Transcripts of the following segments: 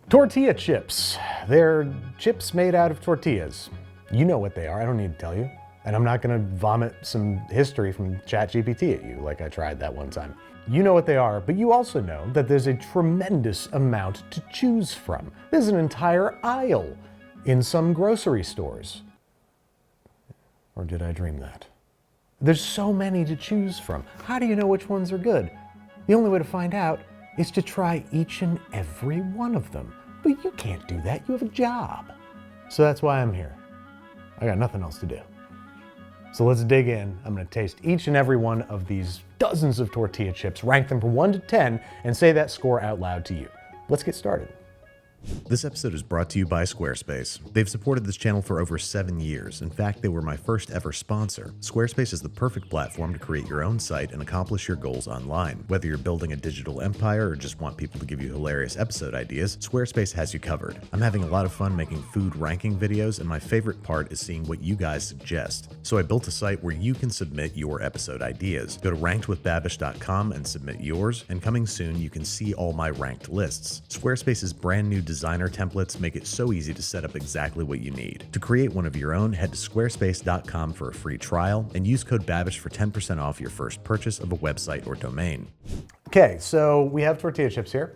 Tortilla chips. They're chips made out of tortillas. You know what they are, I don't need to tell you. And I'm not gonna vomit some history from ChatGPT at you like I tried that one time. You know what they are, but you also know that there's a tremendous amount to choose from. There's an entire aisle in some grocery stores. Or did I dream that? There's so many to choose from. How do you know which ones are good? The only way to find out is to try each and every one of them. But you can't do that, you have a job. So that's why I'm here. I got nothing else to do. So let's dig in. I'm gonna taste each and every one of these dozens of tortilla chips, rank them from 1 to 10, and say that score out loud to you. Let's get started. This episode is brought to you by Squarespace. They've supported this channel for over 7 years. In fact, they were my first ever sponsor. Squarespace is the perfect platform to create your own site and accomplish your goals online. Whether you're building a digital empire or just want people to give you hilarious episode ideas, Squarespace has you covered. I'm having a lot of fun making food ranking videos, and my favorite part is seeing what you guys suggest. So I built a site where you can submit your episode ideas. Go to rankedwithbabish.com and submit yours, and coming soon, you can see all my ranked lists. Squarespace's brand new designer templates make it so easy to set up exactly what you need. To create one of your own, head to squarespace.com for a free trial and use code Babish for 10% off your first purchase of a website or domain. Okay, so we have tortilla chips here,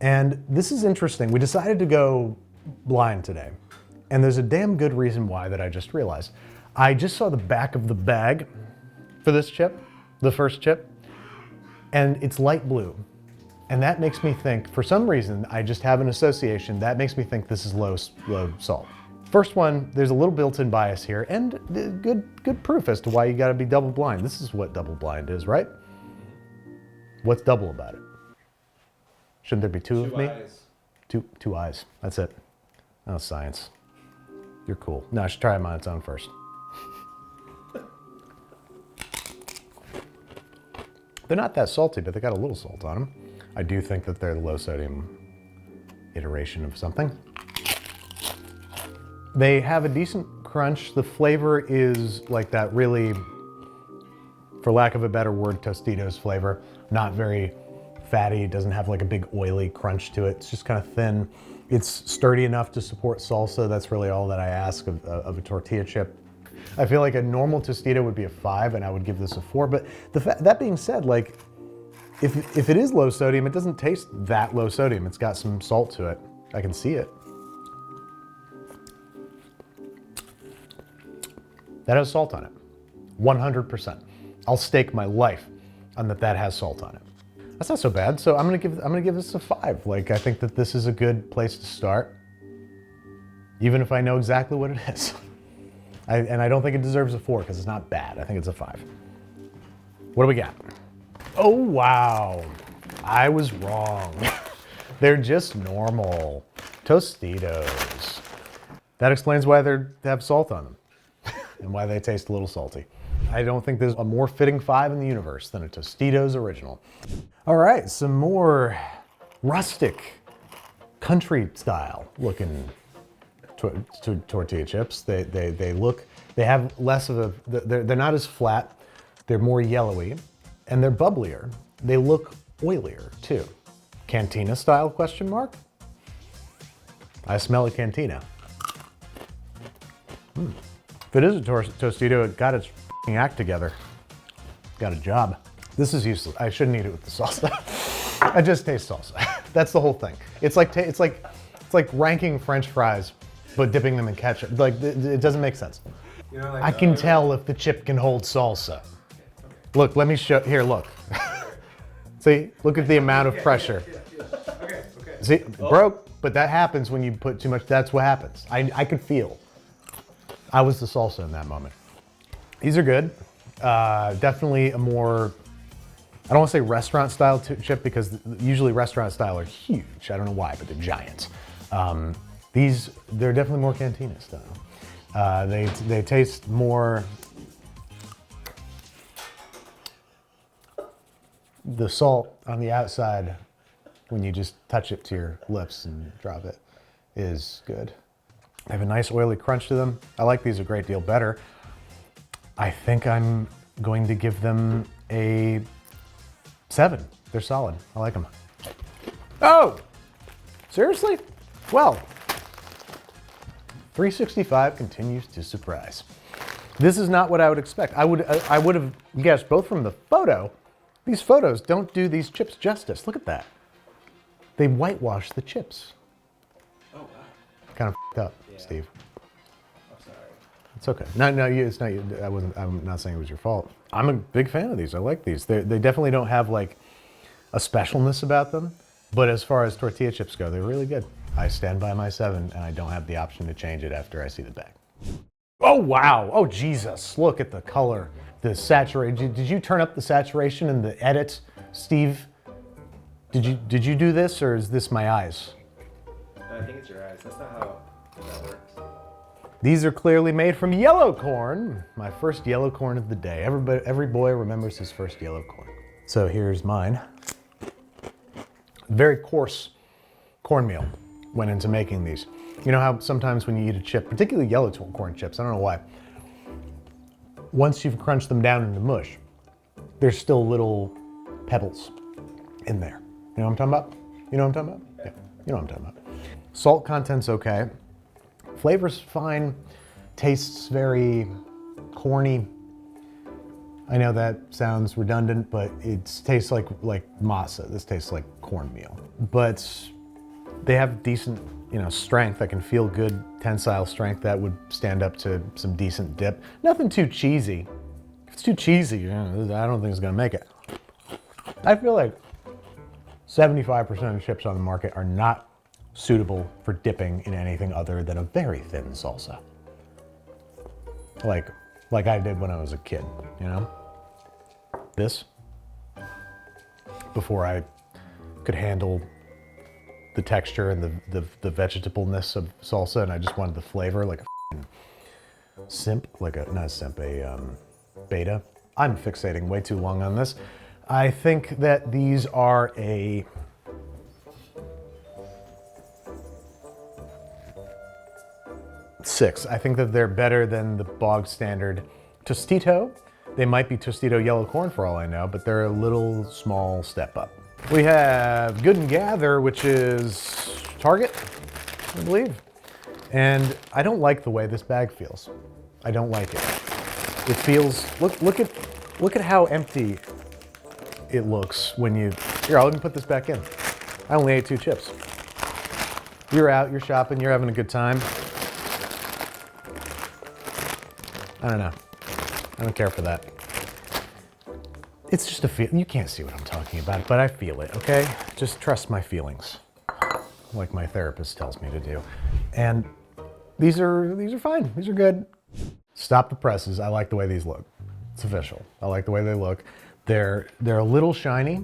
and this is interesting. We decided to go blind today, and there's a damn good reason why that I just realized. I just saw the back of the bag for this chip, the first chip, and it's light blue. And that makes me think, for some reason, I just have an association, that makes me think this is low salt. First one, there's a little built-in bias here, and good proof as to why you gotta be double blind. This is what double blind is, right? What's double about it? Shouldn't there be two of me? Eyes. Two eyes, that's it. Oh, science. You're cool. No, I should try them on its own first. They're not that salty, but they got a little salt on them. I do think that they're the low sodium iteration of something. They have a decent crunch. The flavor is like that really, for lack of a better word, Tostitos flavor. Not very fatty, it doesn't have like a big oily crunch to it. It's just kind of thin. It's sturdy enough to support salsa. That's really all that I ask of a tortilla chip. I feel like a normal Tostito would be a 5 and I would give this a 4, but that being said, like, if it is low sodium, it doesn't taste that low sodium. It's got some salt to it. I can see it. That has salt on it, 100%. I'll stake my life on that has salt on it. That's not so bad. So I'm gonna give this a 5. Like, I think that this is a good place to start, even if I know exactly what it is. And I don't think it deserves a 4 because it's not bad. I think it's a 5. What do we got? Oh, wow. I was wrong. They're just normal Tostitos. That explains why they have salt on them and why they taste a little salty. I don't think there's a more fitting 5 in the universe than a Tostitos original. All right, some more rustic, country style looking tortilla chips. They have less of a, they're not as flat, they're more yellowy, and they're bubblier. They look oilier too. Cantina style, question mark? I smell a cantina. If it is a Tostito, it got its act together. Got a job. This is useless. I shouldn't eat it with the salsa. I just taste salsa. That's the whole thing. It's like ranking French fries, but dipping them in ketchup. Like, it doesn't make sense. You know, like, I can tell if the chip can hold salsa. Look, let me show, here, look. See, look at the amount of pressure. Okay. See, it broke, but that happens when you put too much, that's what happens. I could feel. I was the salsa in that moment. These are good. Definitely a more, I don't want to say restaurant style chip because usually restaurant style are huge. I don't know why, but they're giant. They're definitely more Cantina style. They taste more, the salt on the outside when you just touch it to your lips and drop it is good. They have a nice oily crunch to them. I like these a great deal better. I think I'm going to give them a 7. They're solid. I like them. Oh, seriously? Well, 365 continues to surprise. This is not what I would expect. I would have guessed both from the photo. These photos don't do these chips justice. Look at that. They whitewash the chips. Oh, wow. Kind of f***ed up, Yeah. Steve. I'm sorry. It's okay. No, it's not you. I'm not saying it was your fault. I'm a big fan of these. I like these. They definitely don't have like a specialness about them, but as far as tortilla chips go, they're really good. I stand by my 7, and I don't have the option to change it after I see the bag. Oh, wow. Oh, Jesus. Look at the color. The saturation. Did you turn up the saturation in the edit, Steve? Did you do this, or is this my eyes? I think it's your eyes. That's not how that works. These are clearly made from yellow corn. My first yellow corn of the day. Every boy remembers his first yellow corn. So here's mine. Very coarse cornmeal went into making these. You know how sometimes when you eat a chip, particularly yellow corn chips, I don't know why, once you've crunched them down into mush, there's still little pebbles in there. You know what I'm talking about? You know what I'm talking about? Yeah, you know what I'm talking about. Salt content's okay. Flavor's fine. Tastes very corny. I know that sounds redundant, but it tastes like masa. This tastes like cornmeal. But they have decent, strength. I can feel good tensile strength that would stand up to some decent dip. Nothing too cheesy. If it's too cheesy, I don't think it's gonna make it. I feel like 75% of chips on the market are not suitable for dipping in anything other than a very thin salsa. Like I did when I was a kid, This, before I could handle the texture and the vegetableness of salsa, and I just wanted the flavor like a simp, not a simp, a beta. I'm fixating way too long on this. I think that these are a six. I think that they're better than the bog standard Tostito. They might be Tostito yellow corn for all I know, but they're a little small step up. We have Good and Gather, which is Target, I believe. And I don't like the way this bag feels. I don't like it. It feels, look at how empty it looks when you, here, let me put this back in. I only ate 2 chips. You're out, you're shopping, you're having a good time. I don't know. I don't care for that. It's just a feel. You can't see what I'm talking about, but I feel it, okay? Just trust my feelings, like my therapist tells me to do. And these are fine. These are good. Stop the presses. I like the way these look. It's official. I like the way they look. They're a little shiny,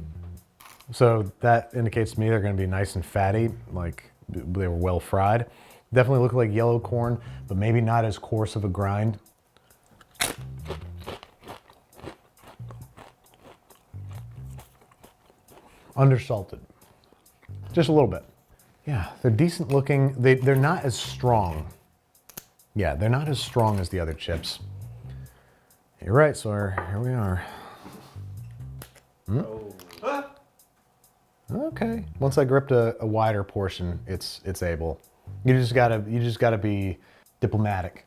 so that indicates to me they're going to be nice and fatty, like they were well fried. Definitely look like yellow corn, but maybe not as coarse of a grind. Undersalted, just a little bit. Yeah, they're decent looking. They're not as strong. Yeah, they're not as strong as the other chips. You're right, Sawyer. Here we are. Oh. Okay. Once I gripped a wider portion, it's able. You just gotta be diplomatic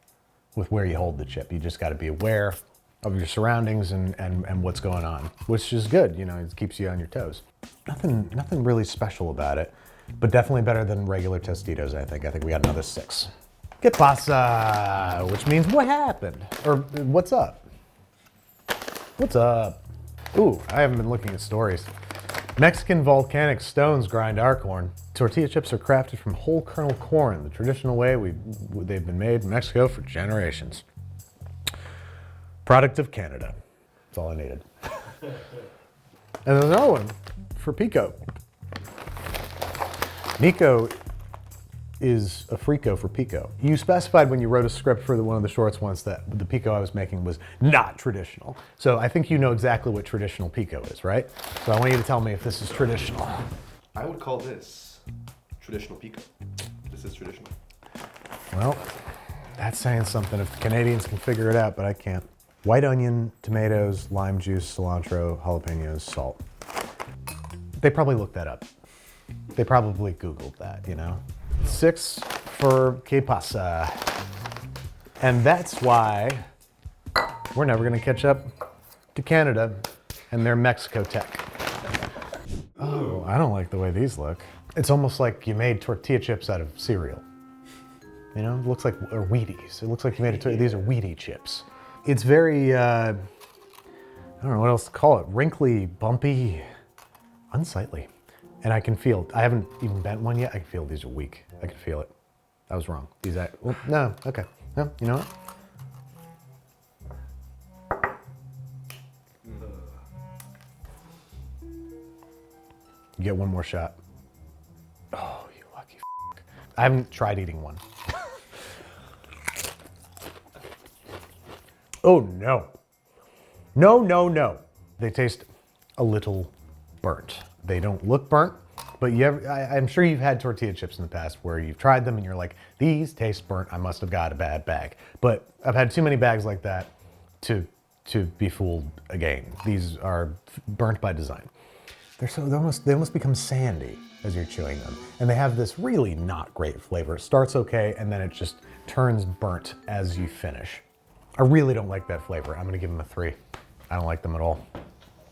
with where you hold the chip. You just gotta be aware of your surroundings and what's going on, which is good. It keeps you on your toes. Nothing really special about it, but definitely better than regular Tostitos, I think. I think we got another 6. Que pasa? Which means what happened? Or what's up? What's up? Ooh, I haven't been looking at stories. Mexican volcanic stones grind our corn. Tortilla chips are crafted from whole kernel corn, the traditional way they've been made in Mexico for generations. Product of Canada. That's all I needed. And there's another one for Pico. Nico is a frico for Pico. You specified when you wrote a script for one of the shorts once that the Pico I was making was not traditional. So I think you know exactly what traditional Pico is, right? So I want you to tell me if this is traditional. I would call this traditional pico. This is traditional. Well, that's saying something if the Canadians can figure it out, but I can't. White onion, tomatoes, lime juice, cilantro, jalapenos, salt. They probably looked that up. They probably Googled that, 6 for que pasa. And that's why we're never gonna catch up to Canada and their Mexico tech. Oh, I don't like the way these look. It's almost like you made tortilla chips out of cereal. You know, it looks like, or Wheaties. It looks like you made these are Wheatie chips. It's very, I don't know what else to call it. Wrinkly, bumpy, unsightly. And I can feel, I haven't even bent one yet. I can feel these are weak. I can feel it. I was wrong. Well, no, okay. No, you know what? You get one more shot. Oh, you lucky f***. I haven't tried eating one. Oh, no. No, no, no. They taste a little burnt. They don't look burnt, but I'm sure you've had tortilla chips in the past where you've tried them and you're like, these taste burnt. I must have got a bad bag. But I've had too many bags like that to be fooled again. These are burnt by design. They almost become sandy as you're chewing them. And they have this really not great flavor. It starts okay, and then it just turns burnt as you finish. I really don't like that flavor. I'm gonna give them a 3. I don't like them at all.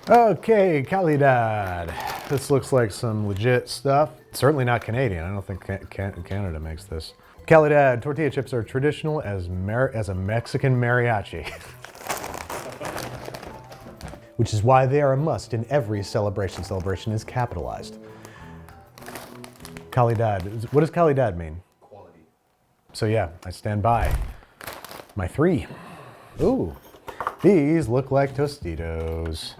Okay, calidad. This looks like some legit stuff. Certainly not Canadian. I don't think Canada makes this. Calidad tortilla chips are traditional as a Mexican mariachi. Which is why they are a must in every celebration. Celebration is capitalized. Calidad. What does calidad mean? Quality. So yeah, I stand by my 3. Ooh, these look like Tostitos.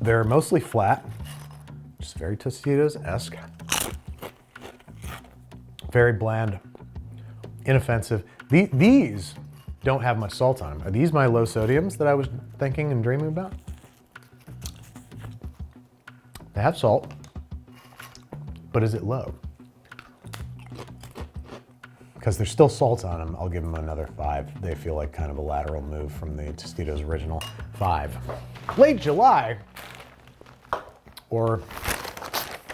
They're mostly flat, just very Tostitos-esque. Very bland, inoffensive. These don't have much salt on them. Are these my low sodiums that I was thinking and dreaming about? They have salt, but is it low? Because there's still salt on them, I'll give them another 5. They feel like kind of a lateral move from the Tostitos original. 5. Late July, or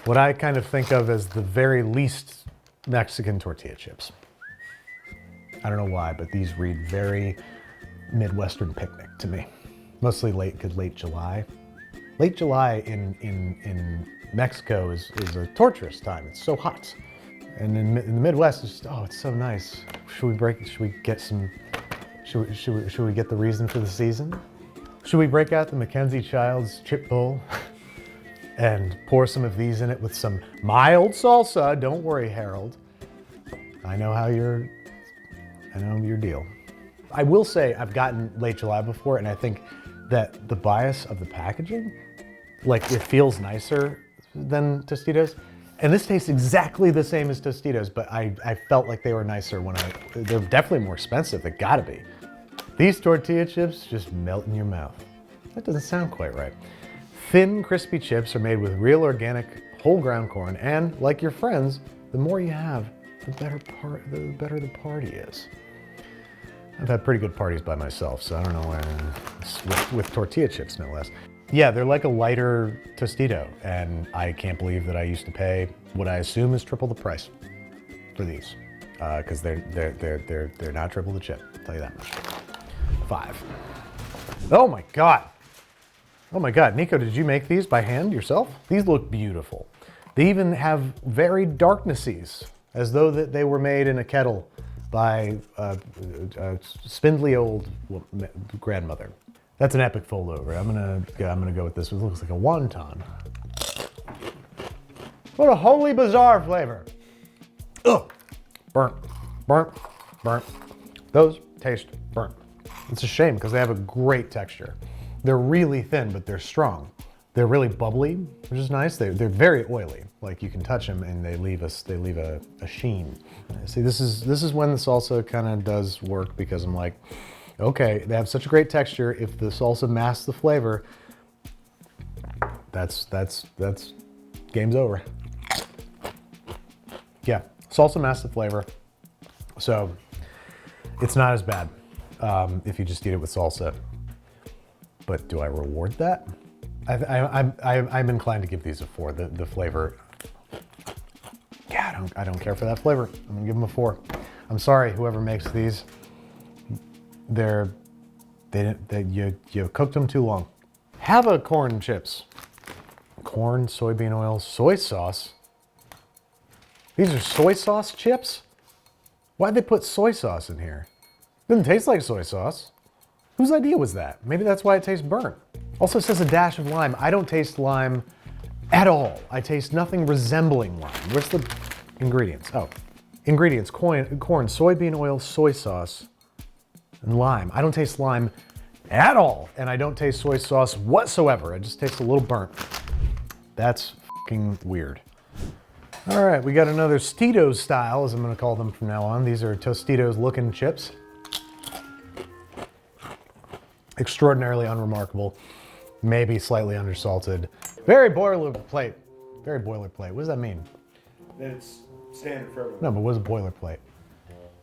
what I kind of think of as the very least Mexican tortilla chips. I don't know why, but these read very Midwestern picnic to me. Mostly late July. Late July in Mexico is a torturous time. It's so hot. And in the Midwest, it's just, oh, it's so nice. Should we get the reason for the season? Should we break out the Mackenzie Childs chip bowl and pour some of these in it with some mild salsa? Don't worry, Harold. I know your deal. I will say I've gotten late July before, and I think that the bias of the packaging, like it feels nicer than Tostitos. And this tastes exactly the same as Tostitos, but I felt like they were nicer they're definitely more expensive, they gotta be. These tortilla chips just melt in your mouth. That doesn't sound quite right. Thin, crispy chips are made with real organic whole ground corn, and like your friends, the more you have, the better the party is. I've had pretty good parties by myself, so I don't know where, with tortilla chips no less. Yeah, they're like a lighter Tostito, and I can't believe that I used to pay what I assume is triple the price for these, because they're not triple the chip. I'll tell you that much. 5. Oh my god! Oh my god, Nico, did you make these by hand yourself? These look beautiful. They even have varied darknesses, as though that they were made in a kettle by a spindly old grandmother. That's an epic fold over. I'm gonna go with this. It looks like a wonton. What a wholly bizarre flavor. Ugh. Burnt, burnt, burnt. Those taste burnt. It's a shame because they have a great texture. They're really thin, but they're strong. They're really bubbly, which is nice. They're very oily. Like you can touch them and they leave a sheen. See, this is when the salsa kind of does work, because I'm like, okay, they have such a great texture. If the salsa masks the flavor, that's game's over. Yeah, salsa masks the flavor, so it's not as bad if you just eat it with salsa. But do I reward that? I'm inclined to give these a 4. The flavor. God, I don't care for that flavor. I'm gonna give them a 4. I'm sorry, whoever makes these. You cooked them too long. Have corn chips. Corn, soybean oil, soy sauce. These are soy sauce chips? Why'd they put soy sauce in here? Doesn't taste like soy sauce. Whose idea was that? Maybe that's why it tastes burnt. Also, it says a dash of lime. I don't taste lime at all. I taste nothing resembling lime. Where's the ingredients? Oh, ingredients, corn, soybean oil, soy sauce, and lime. I don't taste lime at all, and I don't taste soy sauce whatsoever. It just tastes a little burnt. That's fucking weird. All right, we got another Tostito style, as I'm gonna call them from now on. These are Tostitos looking chips. Extraordinarily unremarkable, maybe slightly undersalted. Very boilerplate, very boilerplate. What does that mean? It's standard for everyone. No, but what's a boilerplate?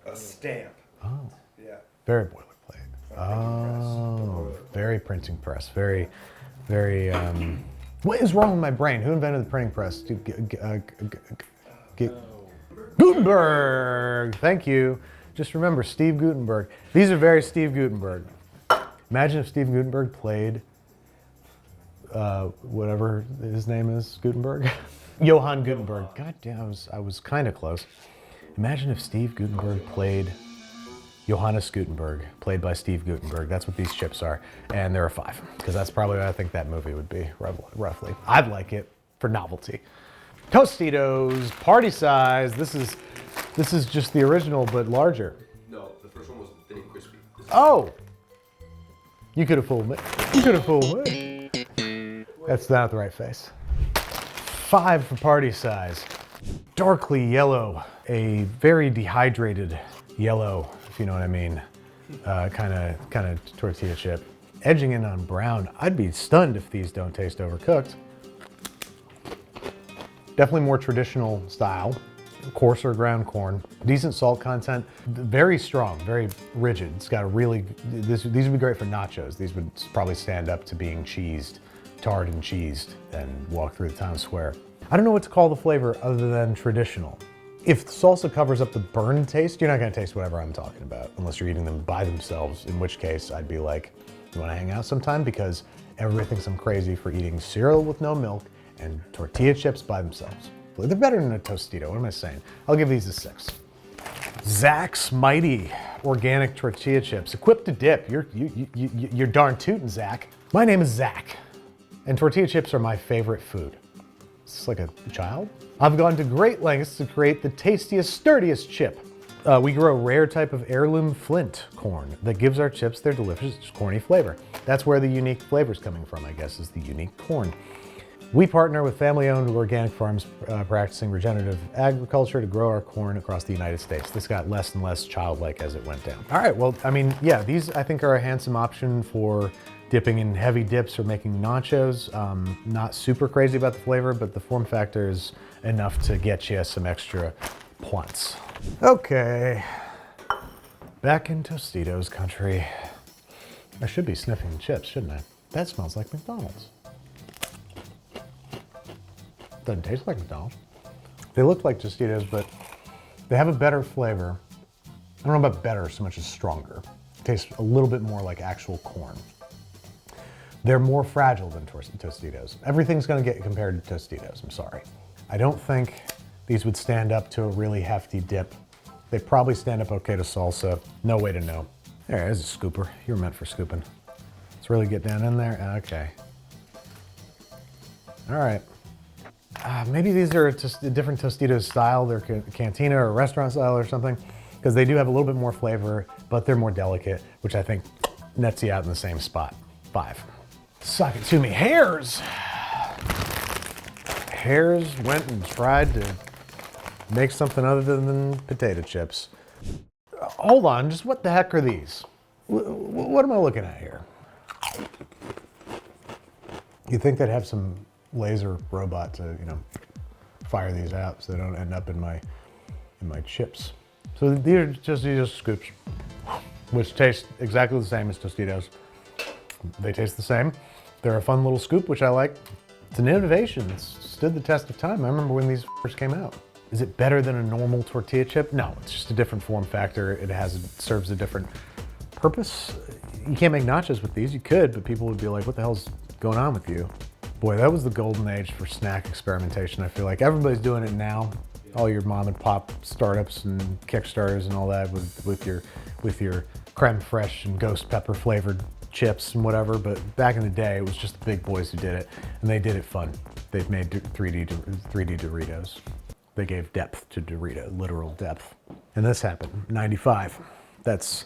A stamp. Oh, Yeah. very boilerplate. Oh, very printing press, very, very, what is wrong with my brain? Who invented the printing press? Gutenberg, thank you. Just remember, Steve Gutenberg. These are very Steve Gutenberg. Imagine if Steve Gutenberg played, whatever his name is, Gutenberg? Johann Gutenberg. God damn, I was kind of close. Imagine if Steve Gutenberg played Johannes Gutenberg, played by Steve Gutenberg. That's what these chips are. And they're a 5, because that's probably what I think that movie would be, roughly. I'd like it for novelty. Tostitos, party size. This is just the original, but larger. No, the first one was thin and crispy. Oh! You could have fooled me. You could have fooled me. That's not the right face. 5 for party size. Darkly yellow, a very dehydrated yellow, if you know what I mean. Kind of tortilla chip. Edging in on brown. I'd be stunned if these don't taste overcooked. Definitely more traditional style. Coarser ground corn, decent salt content, very strong, very rigid. It's got a really, these would be great for nachos. These would probably stand up to being cheesed, tarred and cheesed, and walk through the town square. I don't know what to call the flavor other than traditional. If salsa covers up the burn taste, you're not gonna taste whatever I'm talking about, unless you're eating them by themselves, in which case I'd be like, you wanna hang out sometime? Because everybody thinks I'm crazy for eating cereal with no milk and tortilla chips by themselves. They're better than a Tostito, what am I saying? I'll give these a 6. Zack's Mighty Organic Tortilla Chips, equipped to dip. You're darn tootin', Zack. My name is Zack, and tortilla chips are my favorite food. Is this like a child? I've gone to great lengths to create the tastiest, sturdiest chip. We grow a rare type of heirloom flint corn that gives our chips their delicious, corny flavor. That's where the unique flavor's coming from, I guess, is the unique corn. We partner with family-owned organic farms practicing regenerative agriculture to grow our corn across the United States. This got less and less childlike as it went down. All right, well, I mean, yeah, these I think are a handsome option for dipping in heavy dips or making nachos. Not super crazy about the flavor, but the form factor is enough to get you some extra points. Okay, back in Tostitos country. I should be sniffing the chips, shouldn't I? That smells like McDonald's. Doesn't taste like McDonald's. They look like Tostitos, but they have a better flavor. I don't know about better so much as stronger. It tastes a little bit more like actual corn. They're more fragile than Tostitos. Everything's gonna get compared to Tostitos, I'm sorry. I don't think these would stand up to a really hefty dip. They probably stand up okay to salsa. No way to know. There's a scooper. You're meant for scooping. Let's really get down in there. Okay. All right. Maybe these are just a different Tostitos style. They're cantina or restaurant style or something, because they do have a little bit more flavor, but they're more delicate, which I think nets you out in the same spot. 5. Suck it to me. Herr's went and tried to make something other than potato chips. Hold on, just what the heck are these? What am I looking at here? You'd think they'd have some laser robot to, you know, fire these out so they don't end up in my chips. So these are Tostitos scoops, which taste exactly the same as Tostitos. They taste the same. They're a fun little scoop, which I like. It's an innovation. It's stood the test of time. I remember when these first came out. Is it better than a normal tortilla chip? No, it's just a different form factor. It serves a different purpose. You can't make nachos with these. You could, but people would be like, what the hell's going on with you? Boy, that was the golden age for snack experimentation. I feel like everybody's doing it now. All your mom and pop startups and Kickstarters and all that with your creme fraiche and ghost pepper flavored chips and whatever. But back in the day, it was just the big boys who did it, and they did it fun. They've made 3D Doritos. They gave depth to Dorito, literal depth. And this happened, 95. That's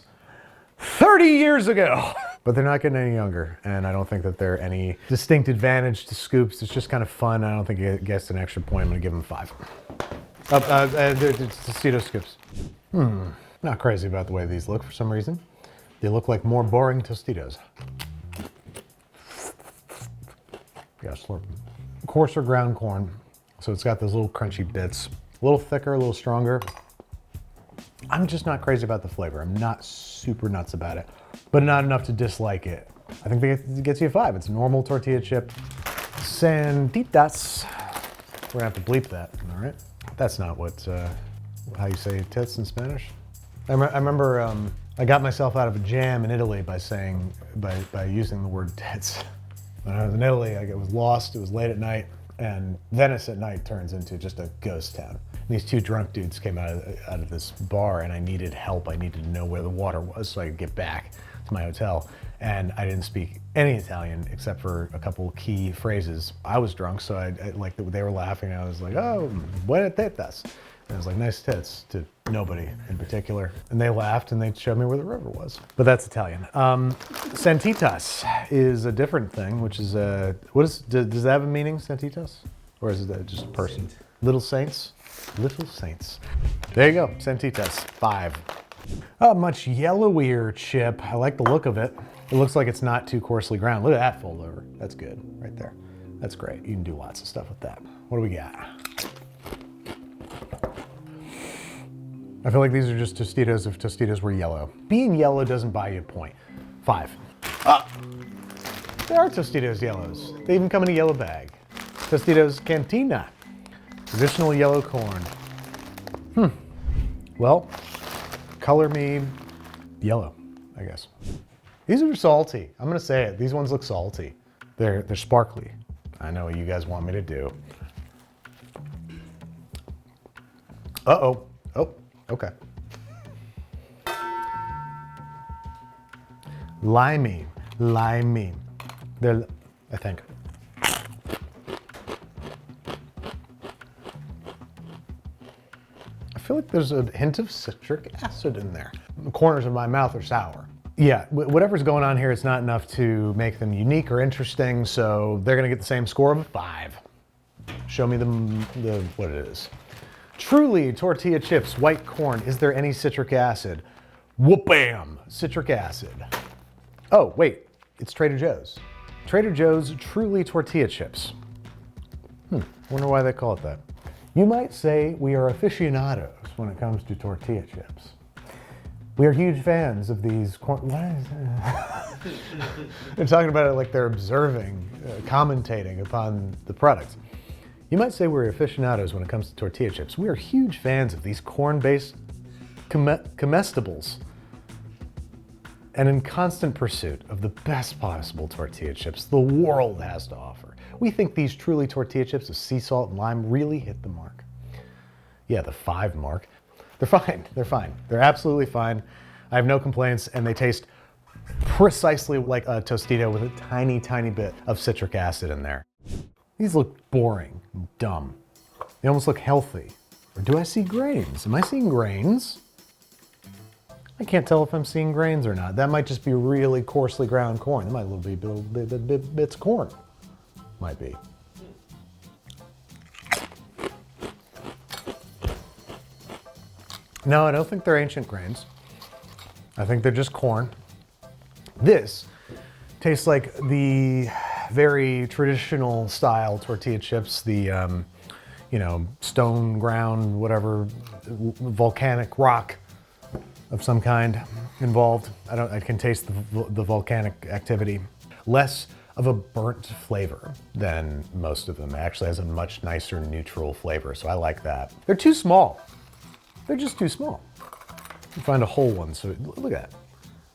30 years ago. But they're not getting any younger, and I don't think that they're any distinct advantage to scoops. It's just kind of fun. I don't think it gets an extra point. I'm gonna give them 5. They're Tostito scoops. Not crazy about the way these look for some reason. They look like more boring Tostitos. Yeah, slurp. Coarser ground corn, so it's got those little crunchy bits. A little thicker, a little stronger. I'm just not crazy about the flavor. I'm not super nuts about it, but not enough to dislike it. I think it gets you a 5. It's a normal tortilla chip. Santitas. We're gonna have to bleep that, all right? That's not how you say tits in Spanish. I remember I got myself out of a jam in Italy by using the word tits. When I was in Italy, I was lost. It was late at night, and Venice at night turns into just a ghost town. And these 2 drunk dudes came out of this bar, and I needed help. I needed to know where the water was so I could get back to my hotel. And I didn't speak any Italian except for a couple key phrases. I was drunk, so I like they were laughing. I was like, "Oh, buenas tetas." And I was like, "Nice tits," to nobody in particular. And they laughed and they showed me where the river was. But that's Italian. Santitas is a different thing, which is does that have a meaning, Santitas? Or is it just a person? Little saints? Little saints. There you go, Santitas, 5. A much yellowier chip. I like the look of it. It looks like it's not too coarsely ground. Look at that fold over. That's good, right there. That's great. You can do lots of stuff with that. What do we got? I feel like these are just Tostitos if Tostitos were yellow. Being yellow doesn't buy you a point. 5. There are Tostitos yellows. They even come in a yellow bag. Tostitos Cantina. Traditional yellow corn. Well, color me yellow, I guess. These are salty. I'm gonna say it. These ones look salty. They're sparkly. I know what you guys want me to do. Uh-oh. Oh, okay. Limey. They're, I think. I feel like there's a hint of citric acid in there. The corners of my mouth are sour. Yeah, whatever's going on here, it's not enough to make them unique or interesting, so they're gonna get the same score of a 5. Show me what it is. Truly tortilla chips, white corn. Is there any citric acid? Whoop-bam! Citric acid. Oh, wait, it's Trader Joe's. Trader Joe's Truly Tortilla Chips. Wonder why they call it that. You might say we are aficionados when it comes to tortilla chips. We are huge fans of these corn. They're talking about it like they're observing, commentating upon the product. You might say we're aficionados when it comes to tortilla chips. We are huge fans of these corn-based comestibles and in constant pursuit of the best possible tortilla chips the world has to offer. We think these Truly tortilla chips with sea salt and lime really hit the mark. Yeah, the 5 mark. They're fine, they're fine. They're absolutely fine. I have no complaints, and they taste precisely like a Tostito with a tiny, tiny bit of citric acid in there. These look boring, dumb. They almost look healthy. Or do I see grains? Am I seeing grains? I can't tell if I'm seeing grains or not. That might just be really coarsely ground corn. That might be little bits of corn. Might be. No, I don't think they're ancient grains. I think they're just corn. This tastes like the very traditional style tortilla chips, the stone ground, whatever, volcanic rock of some kind involved. I can taste the volcanic activity. Less of a burnt flavor than most of them. It actually has a much nicer neutral flavor, so I like that. They're too small. They're just too small. You find a whole one, so look at that.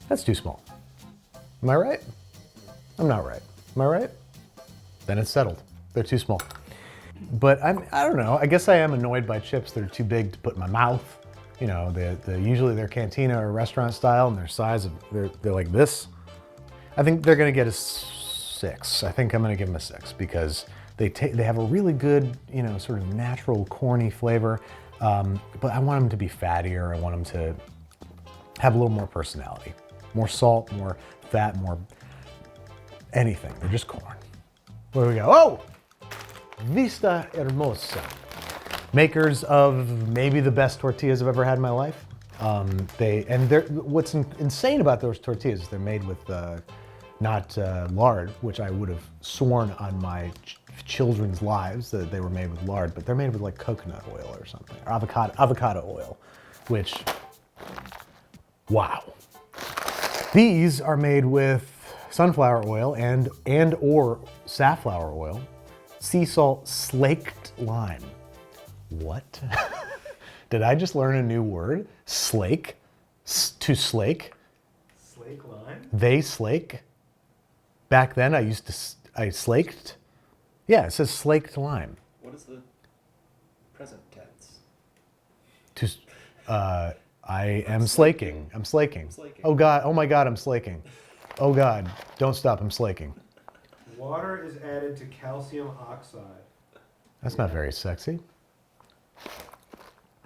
That's too small. Am I right? I'm not right. Am I right? Then it's settled. They're too small. But I don't know, I guess I am annoyed by chips that are too big to put in my mouth. You know, usually they're cantina or restaurant style and their size, they're like this. I think they're gonna get a 6. I think I'm gonna give them a 6 because they have a really good, you know, sort of natural corny flavor. But I want them to be fattier. I want them to have a little more personality. More salt, more fat, more anything. They're just corn. Where do we go? Oh! Vista Hermosa. Makers of maybe the best tortillas I've ever had in my life. What's insane about those tortillas is they're made with not lard, which I would have sworn on my children's lives that they were made with lard, but they're made with like coconut oil or something, or avocado oil, which, wow. These are made with sunflower oil and or safflower oil, sea salt, slaked lime. What? Did I just learn a new word? Slake? To slake? Slake lime? They slake? Back then I slaked? Yeah, it says slaked lime. What is the present tense? I am slaking. I'm slaking. Oh God, oh my God, I'm slaking. Oh God, don't stop, I'm slaking. Water is added to calcium oxide. That's not very sexy.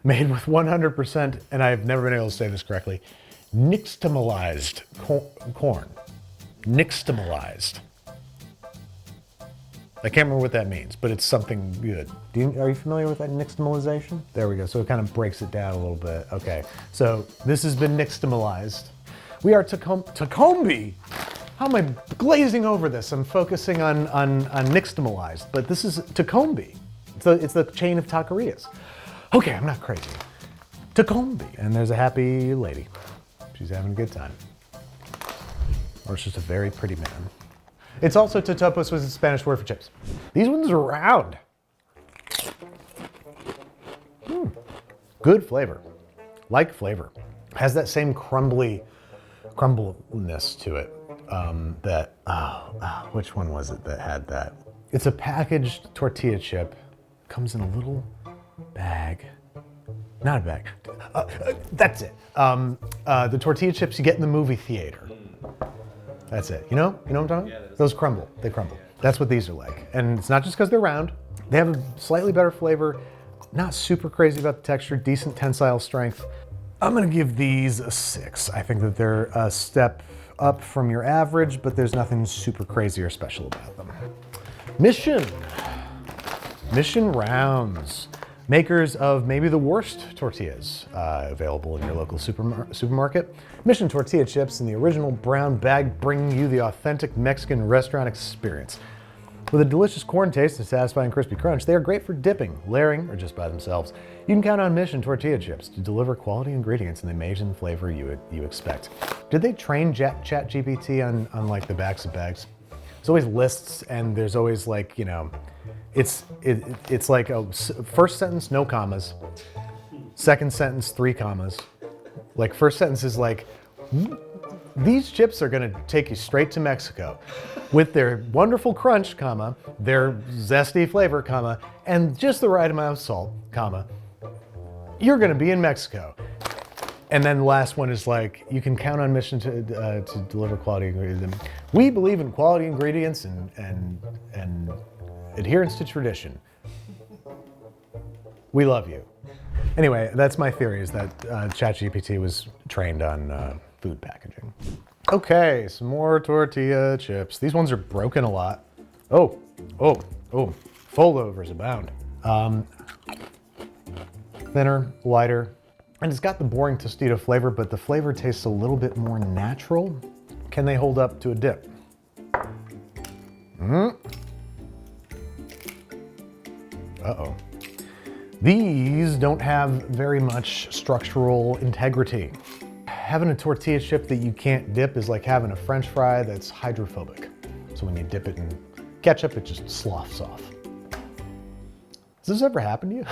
Made with 100%, and I've never been able to say this correctly, nixtamalized corn. Nixtamalized. I can't remember what that means, but it's something good. Are you familiar with that nixtamalization? There we go, so it kind of breaks it down a little bit. Okay, so this has been nixtamalized. We are Tacombi. How am I glazing over this? I'm focusing on nixtamalized, but this is Tacombi. It's the chain of taquerias. Okay, I'm not crazy. Tacombi. And there's a happy lady. She's having a good time. Or it's just a very pretty man. It's also Totopos, was the Spanish word for chips. These ones are round. Good flavor. Like flavor. Has that same crumbliness to it. Which one was it that had that? It's a packaged tortilla chip. Comes in a little bag. Not a bag. That's it. The tortilla chips you get in the movie theater. That's it. You know what I'm talking about? Those crumble. They crumble. That's what these are like. And it's not just because they're round. They have a slightly better flavor. Not super crazy about the texture. Decent tensile strength. I'm gonna give these a 6. I think that they're a step up from your average, but there's nothing super crazy or special about them. Mission Rounds. Makers of maybe the worst tortillas available in your local supermarket. Mission tortilla chips in the original brown bag, bringing you the authentic Mexican restaurant experience. With a delicious corn taste and satisfying crispy crunch, they are great for dipping, layering, or just by themselves. You can count on Mission tortilla chips to deliver quality ingredients and the amazing flavor you expect. Did they train ChatGPT on like the backs of bags? There's always lists, and there's always like, you know, it's like a first sentence, no commas. Second sentence, 3 commas. Like first sentence is like, these chips are gonna take you straight to Mexico with their wonderful crunch, comma, their zesty flavor, comma, and just the right amount of salt, comma. You're gonna be in Mexico. And then the last one is like, you can count on Mission to deliver quality ingredients. We believe in quality ingredients and adherence to tradition. We love you. Anyway, that's my theory, is that ChatGPT was trained on food packaging. Okay, some more tortilla chips. These ones are broken a lot. Oh, foldovers abound. Thinner, lighter, and it's got the boring Tostito flavor, but the flavor tastes a little bit more natural. Can they hold up to a dip? Uh-oh. These don't have very much structural integrity. Having a tortilla chip that you can't dip is like having a French fry that's hydrophobic. So when you dip it in ketchup, it just sloughs off. Has this ever happened to you?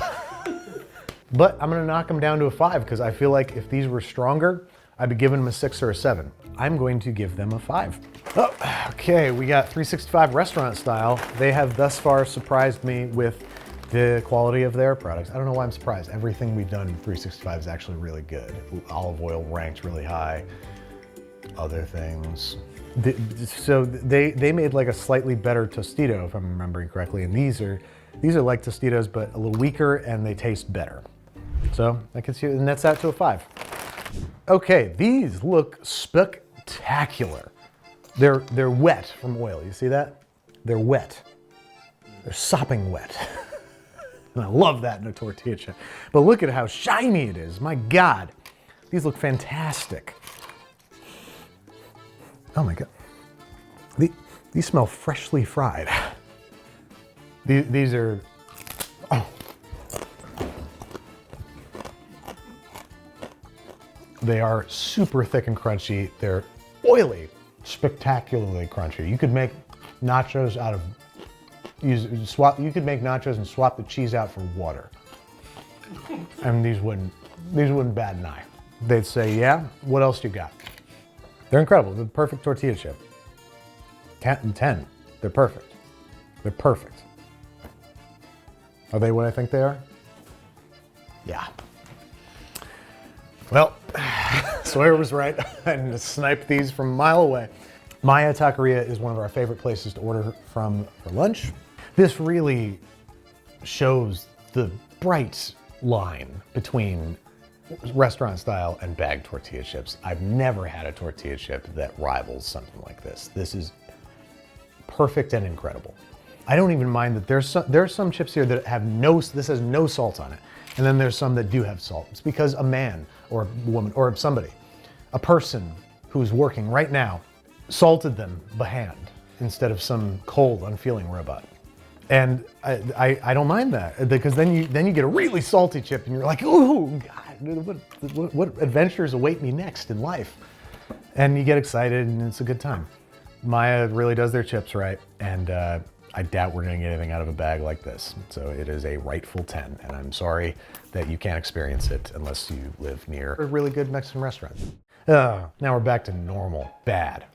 But I'm gonna knock them down to a 5 because I feel like if these were stronger, I'd be giving them a 6 or a 7. I'm going to give them a 5. Oh, okay, we got 365 restaurant style. They have thus far surprised me with the quality of their products. I don't know why I'm surprised. Everything we've done in 365 is actually really good. Olive oil ranks really high. Other things. So they made like a slightly better Tostito, if I'm remembering correctly, and these are like Tostitos, but a little weaker, and they taste better. So I can see, and that's out to a 5. Okay, these look spectacular. They're wet from oil. You see that? They're wet. They're sopping wet. And I love that in a tortilla chip. But look at how shiny it is. My God, these look fantastic. Oh my God, these smell freshly fried. These are, oh. They are super thick and crunchy. They're oily, spectacularly crunchy. You could make nachos out of, you could make nachos and swap the cheese out for water. And these wouldn't bat an eye. They'd say, yeah, what else you got? They're incredible. They're the perfect tortilla chip. 10. They're perfect. They're perfect. Are they what I think they are? Yeah. Well, Sawyer was right. I sniped these from a mile away. Maya Taqueria is one of our favorite places to order from for lunch. This really shows the bright line between restaurant style and bagged tortilla chips. I've never had a tortilla chip that rivals something like this. This is perfect and incredible. I don't even mind that there's some chips here that have this has no salt on it. And then there's some that do have salt. It's because a man or a woman or somebody, a person who's working right now, salted them by hand instead of some cold, unfeeling robot. And I don't mind that, because then you get a really salty chip and you're like, oh God, what adventures await me next in life? And you get excited and it's a good time. Maya really does their chips right, and I doubt we're gonna get anything out of a bag like this. So it is a rightful 10, and I'm sorry that you can't experience it unless you live near a really good Mexican restaurant. Now we're back to normal, bad.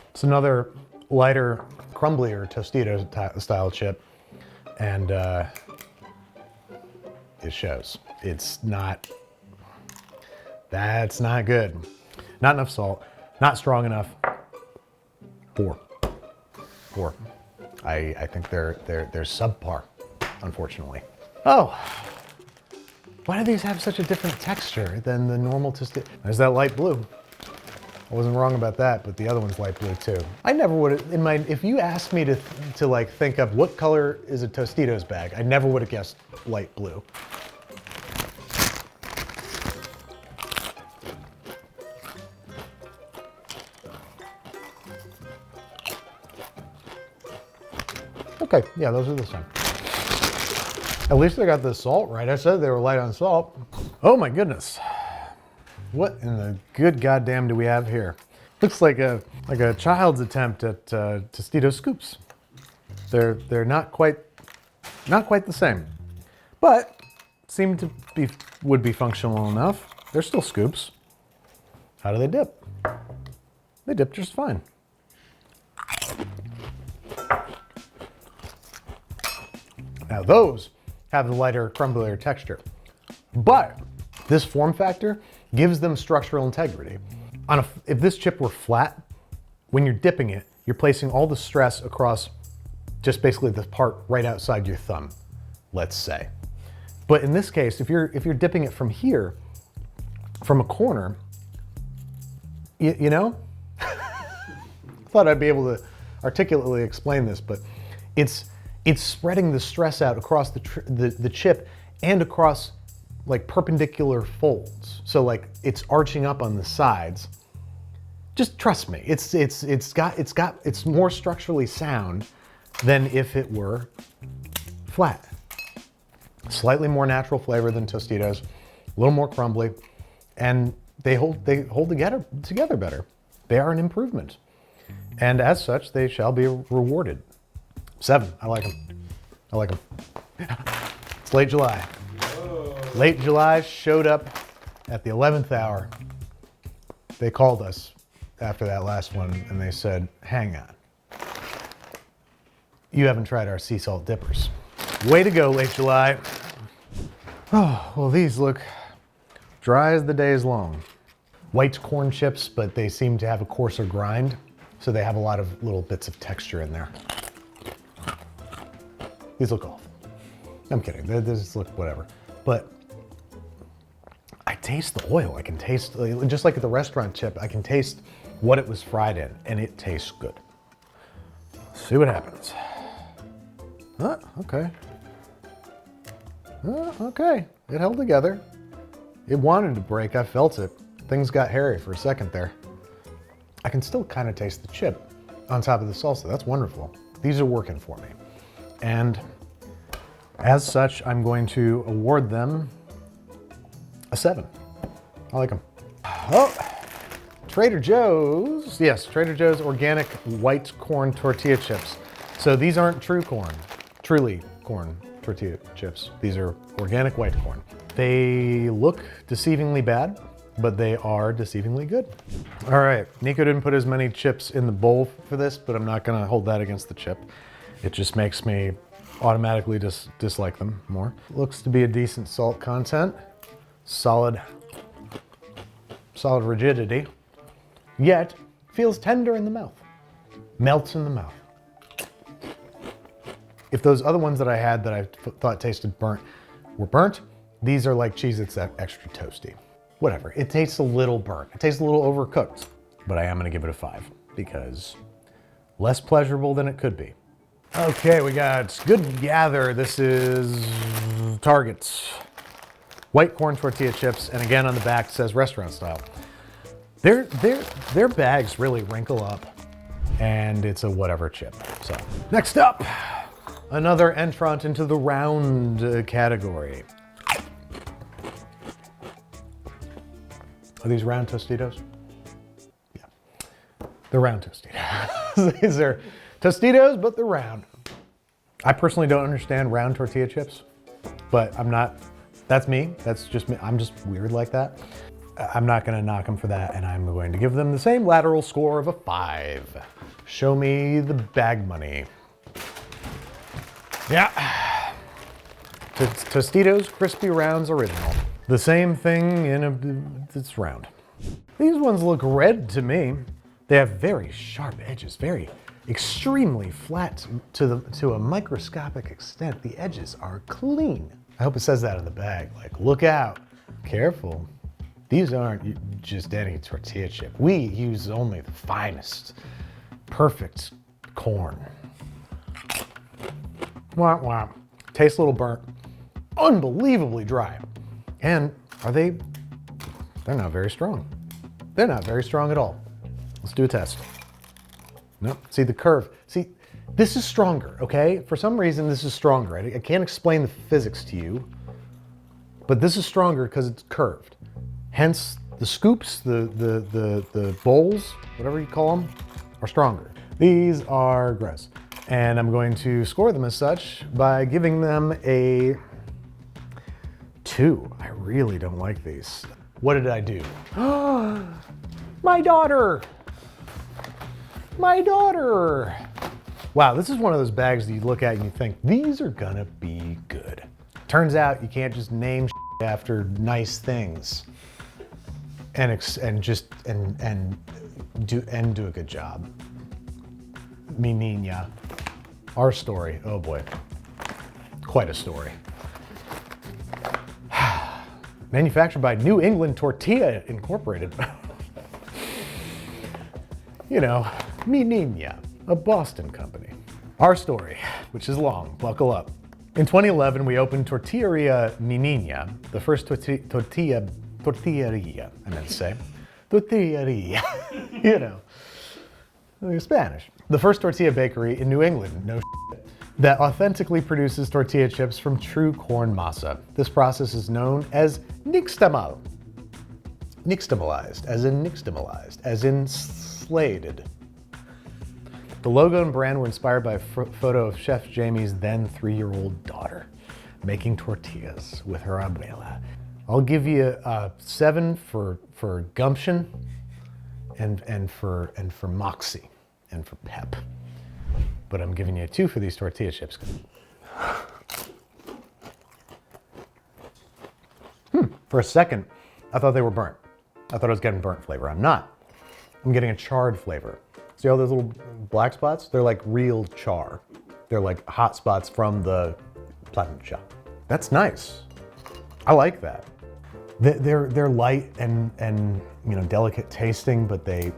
It's another lighter, crumblier Tostito style chip, and it shows. That's not good. Not enough salt, not strong enough. 4. I think they're subpar, unfortunately. Oh, why do these have such a different texture than the normal Tostito? There's that light blue. I wasn't wrong about that, but the other one's light blue too. I never would have, if you asked me to like think of what color is a Tostitos bag, I never would have guessed light blue. Okay, yeah, those are the same. At least I got the salt right. I said they were light on salt. Oh my goodness. What in the good goddamn do we have here? Looks like a child's attempt at Tostito scoops. They're not quite the same, but seem to would be functional enough. They're still scoops. How do they dip? They dip just fine. Now those have the lighter, crumblier texture, but this form factor gives them structural integrity. If this chip were flat, when you're dipping it, you're placing all the stress across just basically the part right outside your thumb, let's say. But in this case, if you're dipping it from here, from a corner, you know, thought I'd be able to articulately explain this, but it's spreading the stress out across the chip and across like perpendicular folds. So like it's arching up on the sides. Just trust me, it's more structurally sound than if it were flat. Slightly more natural flavor than Tostitos, a little more crumbly, and they hold together better. They are an improvement. And as such, they shall be rewarded. 7, I like them. I like them. It's late July. Late July showed up at the 11th hour. They called us after that last one and they said, hang on. You haven't tried our sea salt dippers. Way to go, late July. Oh, well, these look dry as the day is long. White corn chips, but they seem to have a coarser grind, so they have a lot of little bits of texture in there. These look awful. I'm kidding, they just look whatever. But I taste the oil. I can taste, just like at the restaurant chip, I can taste what it was fried in, and it tastes good. See what happens. Okay. Okay, it held together. It wanted to break, I felt it. Things got hairy for a second there. I can still kind of taste the chip on top of the salsa. That's wonderful. These are working for me. And as such, I'm going to award them a 7. I like them. Oh, Trader Joe's. Yes, Trader Joe's organic white corn tortilla chips. So these aren't truly corn tortilla chips. These are organic white corn. They look deceivingly bad, but they are deceivingly good. All right, Nico didn't put as many chips in the bowl for this, but I'm not gonna hold that against the chip. It just makes me automatically dislike them more. Looks to be a decent salt content. Solid rigidity, yet feels tender in the mouth. Melts in the mouth. If those other ones that I had that I thought tasted burnt were burnt, these are like Cheez-Its extra toasty. Whatever, it tastes a little burnt. It tastes a little overcooked, but I am gonna give it a 5 because less pleasurable than it could be. Okay, we got Good Gather. This is Target's white corn tortilla chips, and again on the back it says restaurant style. Their bags really wrinkle up, and it's a whatever chip. So next up, another entrant into the round category. Are these round Tostitos? Yeah, they're round Tostitos. These are Tostitos, but they're round. I personally don't understand round tortilla chips, but I'm not, that's me, that's just me. I'm just weird like that. I'm not gonna knock them for that, and I'm going to give them the same lateral score of a 5. Show me the bag money. Yeah. Tostitos Crispy Rounds Original. The same thing it's round. These ones look red to me. They have very sharp edges, very extremely flat to a microscopic extent. The edges are clean. I hope it says that in the bag, like, look out, careful. These aren't just any tortilla chip. We use only the finest, perfect corn. Wah, wah. Tastes a little burnt, unbelievably dry. And they're not very strong. They're not very strong at all. Let's do a test. No, see the curve. See, this is stronger, okay? For some reason, this is stronger. I can't explain the physics to you, but this is stronger because it's curved. Hence, the scoops, the bowls, whatever you call them, are stronger. These are gross. And I'm going to score them as such by giving them a 2. I really don't like these. What did I do? My daughter! My daughter! Wow, this is one of those bags that you look at and you think, these are gonna be good. Turns out you can't just name after nice things and do a good job. Mi Niña. Our story, oh boy. Quite a story. Manufactured by New England Tortilla Incorporated. You know, Mi Niña, a Boston company. Our story, which is long, buckle up. In 2011, we opened Tortilleria Mi Niña, the first tortilleria, I meant to say. Tortilleria, you know, Spanish. The first tortilla bakery in New England, no shit, that authentically produces tortilla chips from true corn masa. This process is known as nixtamal. Nixtamalized, as in sladed. The logo and brand were inspired by a photo of Chef Jamie's then 3-year-old daughter making tortillas with her abuela. I'll give you a 7 for gumption and for moxie and for pep. But I'm giving you a 2 for these tortilla chips. For a second, I thought they were burnt. I thought I was getting burnt flavor. I'm not. I'm getting a charred flavor. See all those little black spots? They're like real char. They're like hot spots from the plancha. That's nice. I like that. They're light and you know, delicate tasting, but they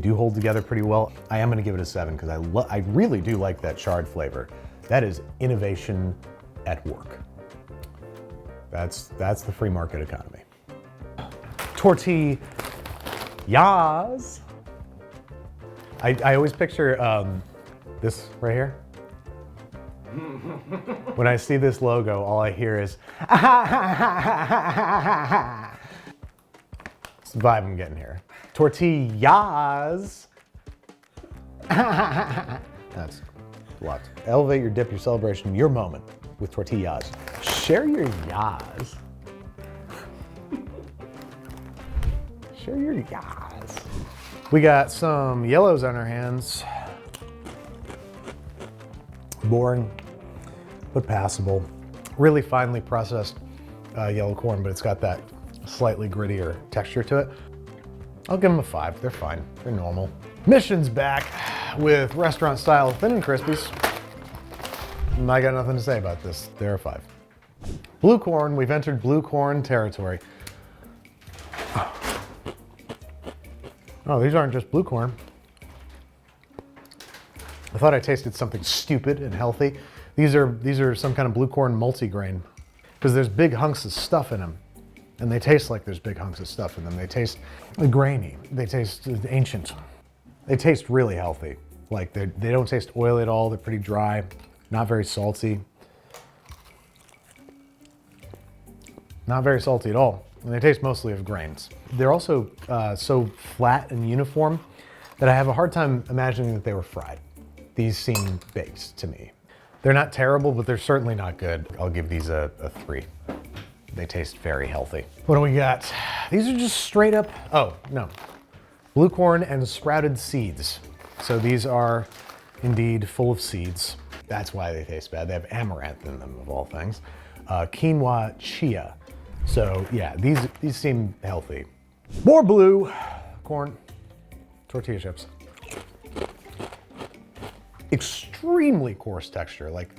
do hold together pretty well. I am gonna give it a 7 because I really do like that charred flavor. That is innovation at work. That's the free market economy. Tortiyahs. I always picture this right here. When I see this logo, all I hear is it's the vibe I'm getting here. Tortiyahs. That's lots. Elevate your dip, your celebration, your moment with tortiyahs. Share your yahs. Share your yahs. We got some yellows on our hands. Boring, but passable. Really finely processed yellow corn, but it's got that slightly grittier texture to it. I'll give them a 5. They're fine. They're normal. Mission's back with restaurant style thin and crispies. I got nothing to say about this. They're a 5. Blue corn. We've entered blue corn territory. Oh, these aren't just blue corn. I thought I tasted something stupid and healthy. These are some kind of blue corn multigrain because there's big hunks of stuff in them, and they taste like there's big hunks of stuff in them. They taste grainy. They taste ancient. They taste really healthy. Like they don't taste oily at all. They're pretty dry, not very salty. Not very salty at all. And they taste mostly of grains. They're also so flat and uniform that I have a hard time imagining that they were fried. These seem baked to me. They're not terrible, but they're certainly not good. I'll give these a 3. They taste very healthy. What do we got? These are just straight up, oh, no. Blue corn and sprouted seeds. So these are indeed full of seeds. That's why they taste bad. They have amaranth in them, of all things. Quinoa chia. So yeah, these seem healthy. More blue corn, tortilla chips. Extremely coarse texture, like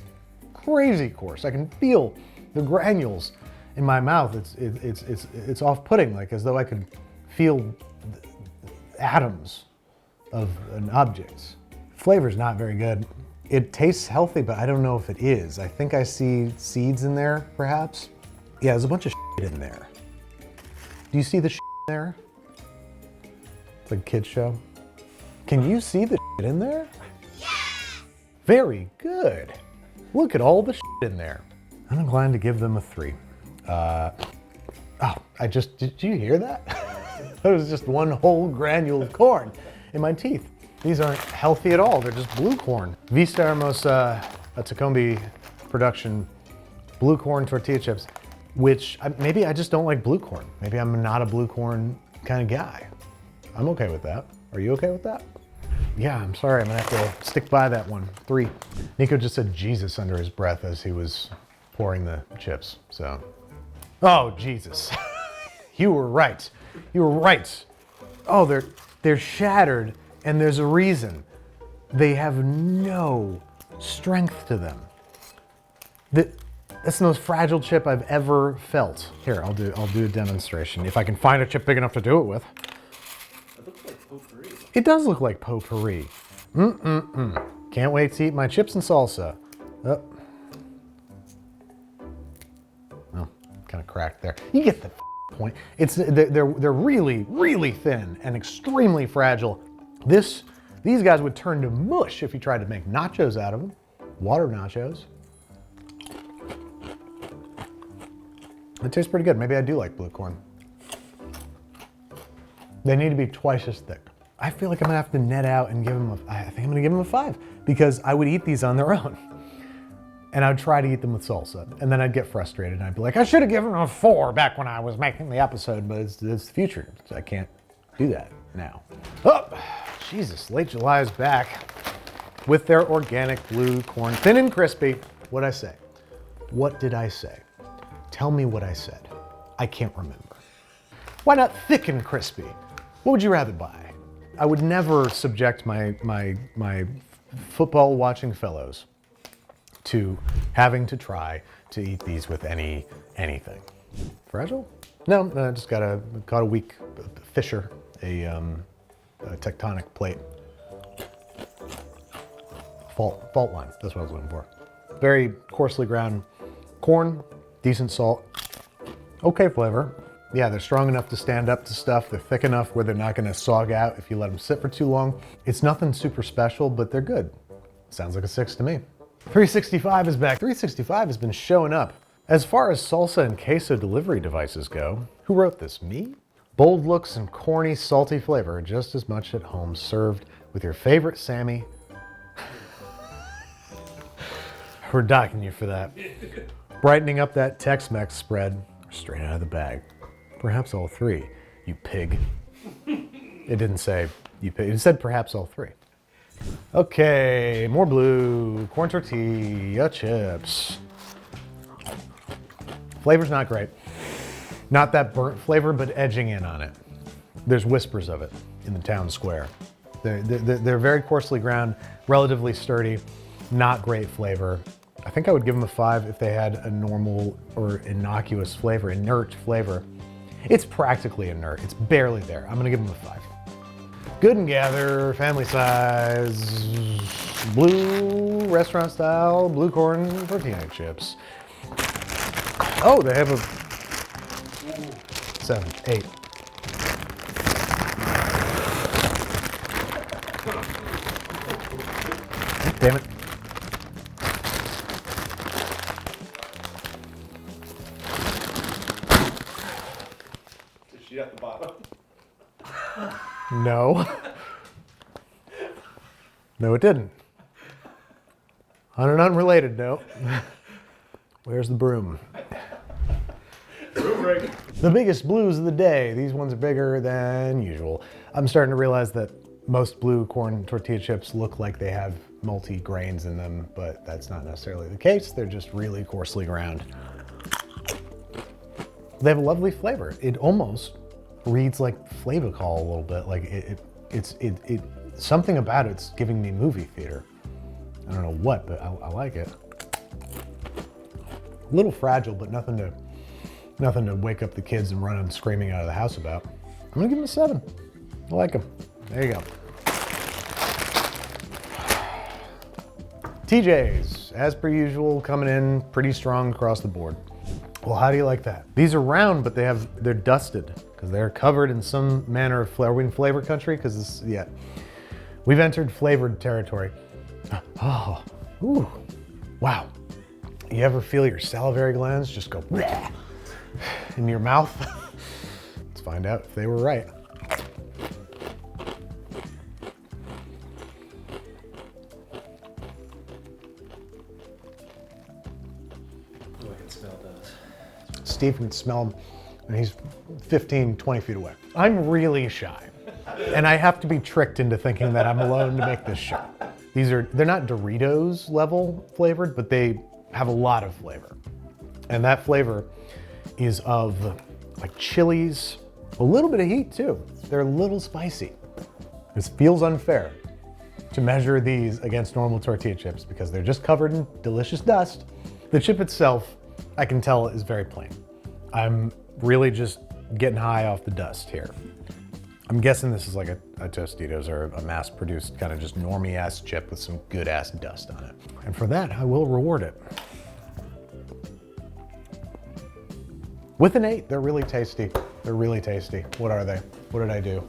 crazy coarse. I can feel the granules in my mouth. It's off-putting, like as though I could feel atoms of an object. Flavor's not very good. It tastes healthy, but I don't know if it is. I think I see seeds in there, perhaps. Yeah, there's a bunch of shit in there. Do you see the shit in there? It's like a kid's show. Can you see the shit in there? Very good. Look at all the shit in there. I'm inclined to give them a 3. Did you hear that? That was just one whole granule of corn in my teeth. These aren't healthy at all. They're just blue corn. Vista, Hermosa, a Tacombi production, blue corn tortilla chips, which maybe I just don't like blue corn. Maybe I'm not a blue corn kind of guy. I'm okay with that. Are you okay with that? Yeah, I'm sorry, I'm gonna have to stick by that one. 3. Nico just said Jesus under his breath as he was pouring the chips, so. Oh, Jesus. You were right. You were right. Oh, they're shattered, and there's a reason. They have no strength to them. That's the most fragile chip I've ever felt. Here, I'll do a demonstration. If I can find a chip big enough to do it with. It does look like potpourri. Can't wait to eat my chips and salsa. Oh, kind of cracked there. You get the point. They're really, really thin and extremely fragile. These guys would turn to mush if you tried to make nachos out of them. Water nachos. It tastes pretty good. Maybe I do like blue corn. They need to be twice as thick. I feel like I'm gonna have to net out and give them I think I'm gonna give them a 5 because I would eat these on their own. And I'd try to eat them with salsa. And then I'd get frustrated and I'd be like, I should have given them a 4 back when I was making the episode, but it's the future. So I can't do that now. Oh, Jesus, Late July is back with their organic blue corn, thin and crispy. What'd I say? What did I say? Tell me what I said. I can't remember. Why not thick and crispy? What would you rather buy? I would never subject my football watching fellows to having to try to eat these with anything. Fragile? No, I just caught a weak fissure, a tectonic plate. Fault line, that's what I was looking for. Very coarsely ground corn, decent salt, okay flavor. Yeah, they're strong enough to stand up to stuff. They're thick enough where they're not gonna sog out if you let them sit for too long. It's nothing super special, but they're good. Sounds like a 6 to me. 365 is back. 365 has been showing up. As far as salsa and queso delivery devices go, who wrote this? Me? Bold looks and corny, salty flavor, just as much at home, served with your favorite Sammy. We're docking you for that. Brightening up that Tex-Mex spread, straight out of the bag. Perhaps all 3, you pig. It didn't say you pig, it said perhaps all 3. Okay, more blue, corn tortilla chips. Flavor's not great. Not that burnt flavor, but edging in on it. There's whispers of it in the town square. They're very coarsely ground, relatively sturdy, not great flavor. I think I would give them a 5 if they had a normal or innocuous flavor, inert flavor. It's practically inert, it's barely there. I'm gonna give them a 5. Good and Gather, family size, blue restaurant style, blue corn tortilla chips. Oh, they have a 7, 8. Damn it. Is she at the bottom? No. No, it didn't. On an unrelated note, where's the broom? Broom ring. The biggest blues of the day. These ones are bigger than usual. I'm starting to realize that most blue corn tortilla chips look like they have multi-grains in them, but that's not necessarily the case. They're just really coarsely ground. They have a lovely flavor. It almost reads like Flavacol a little bit. Like it's something about it's giving me movie theater. I don't know what, but I like it. A little fragile, but nothing to wake up the kids and run them screaming out of the house about. I'm gonna give them a 7. I like them. There you go. TJ's, as per usual, coming in pretty strong across the board. Well, how do you like that? These are round, but they're dusted because they're covered in some manner of flavor. Are we in flavor country? Because we've entered flavored territory. Oh, ooh, wow. You ever feel your salivary glands just go bleh in your mouth? Let's find out if they were right. Oh, I can smell those. Steve can smell them, and he's 15, 20 feet away. I'm really shy, and I have to be tricked into thinking that I'm alone to make this show. They're not Doritos level flavored, but they have a lot of flavor. And that flavor is of like chilies, a little bit of heat too. They're a little spicy. This feels unfair to measure these against normal tortilla chips because they're just covered in delicious dust. The chip itself, I can tell, is very plain. I'm really just getting high off the dust here. I'm guessing this is like a Tostitos or a mass-produced kind of just normie-ass chip with some good-ass dust on it. And for that, I will reward it. With an 8, they're really tasty. They're really tasty. What are they? What did I do?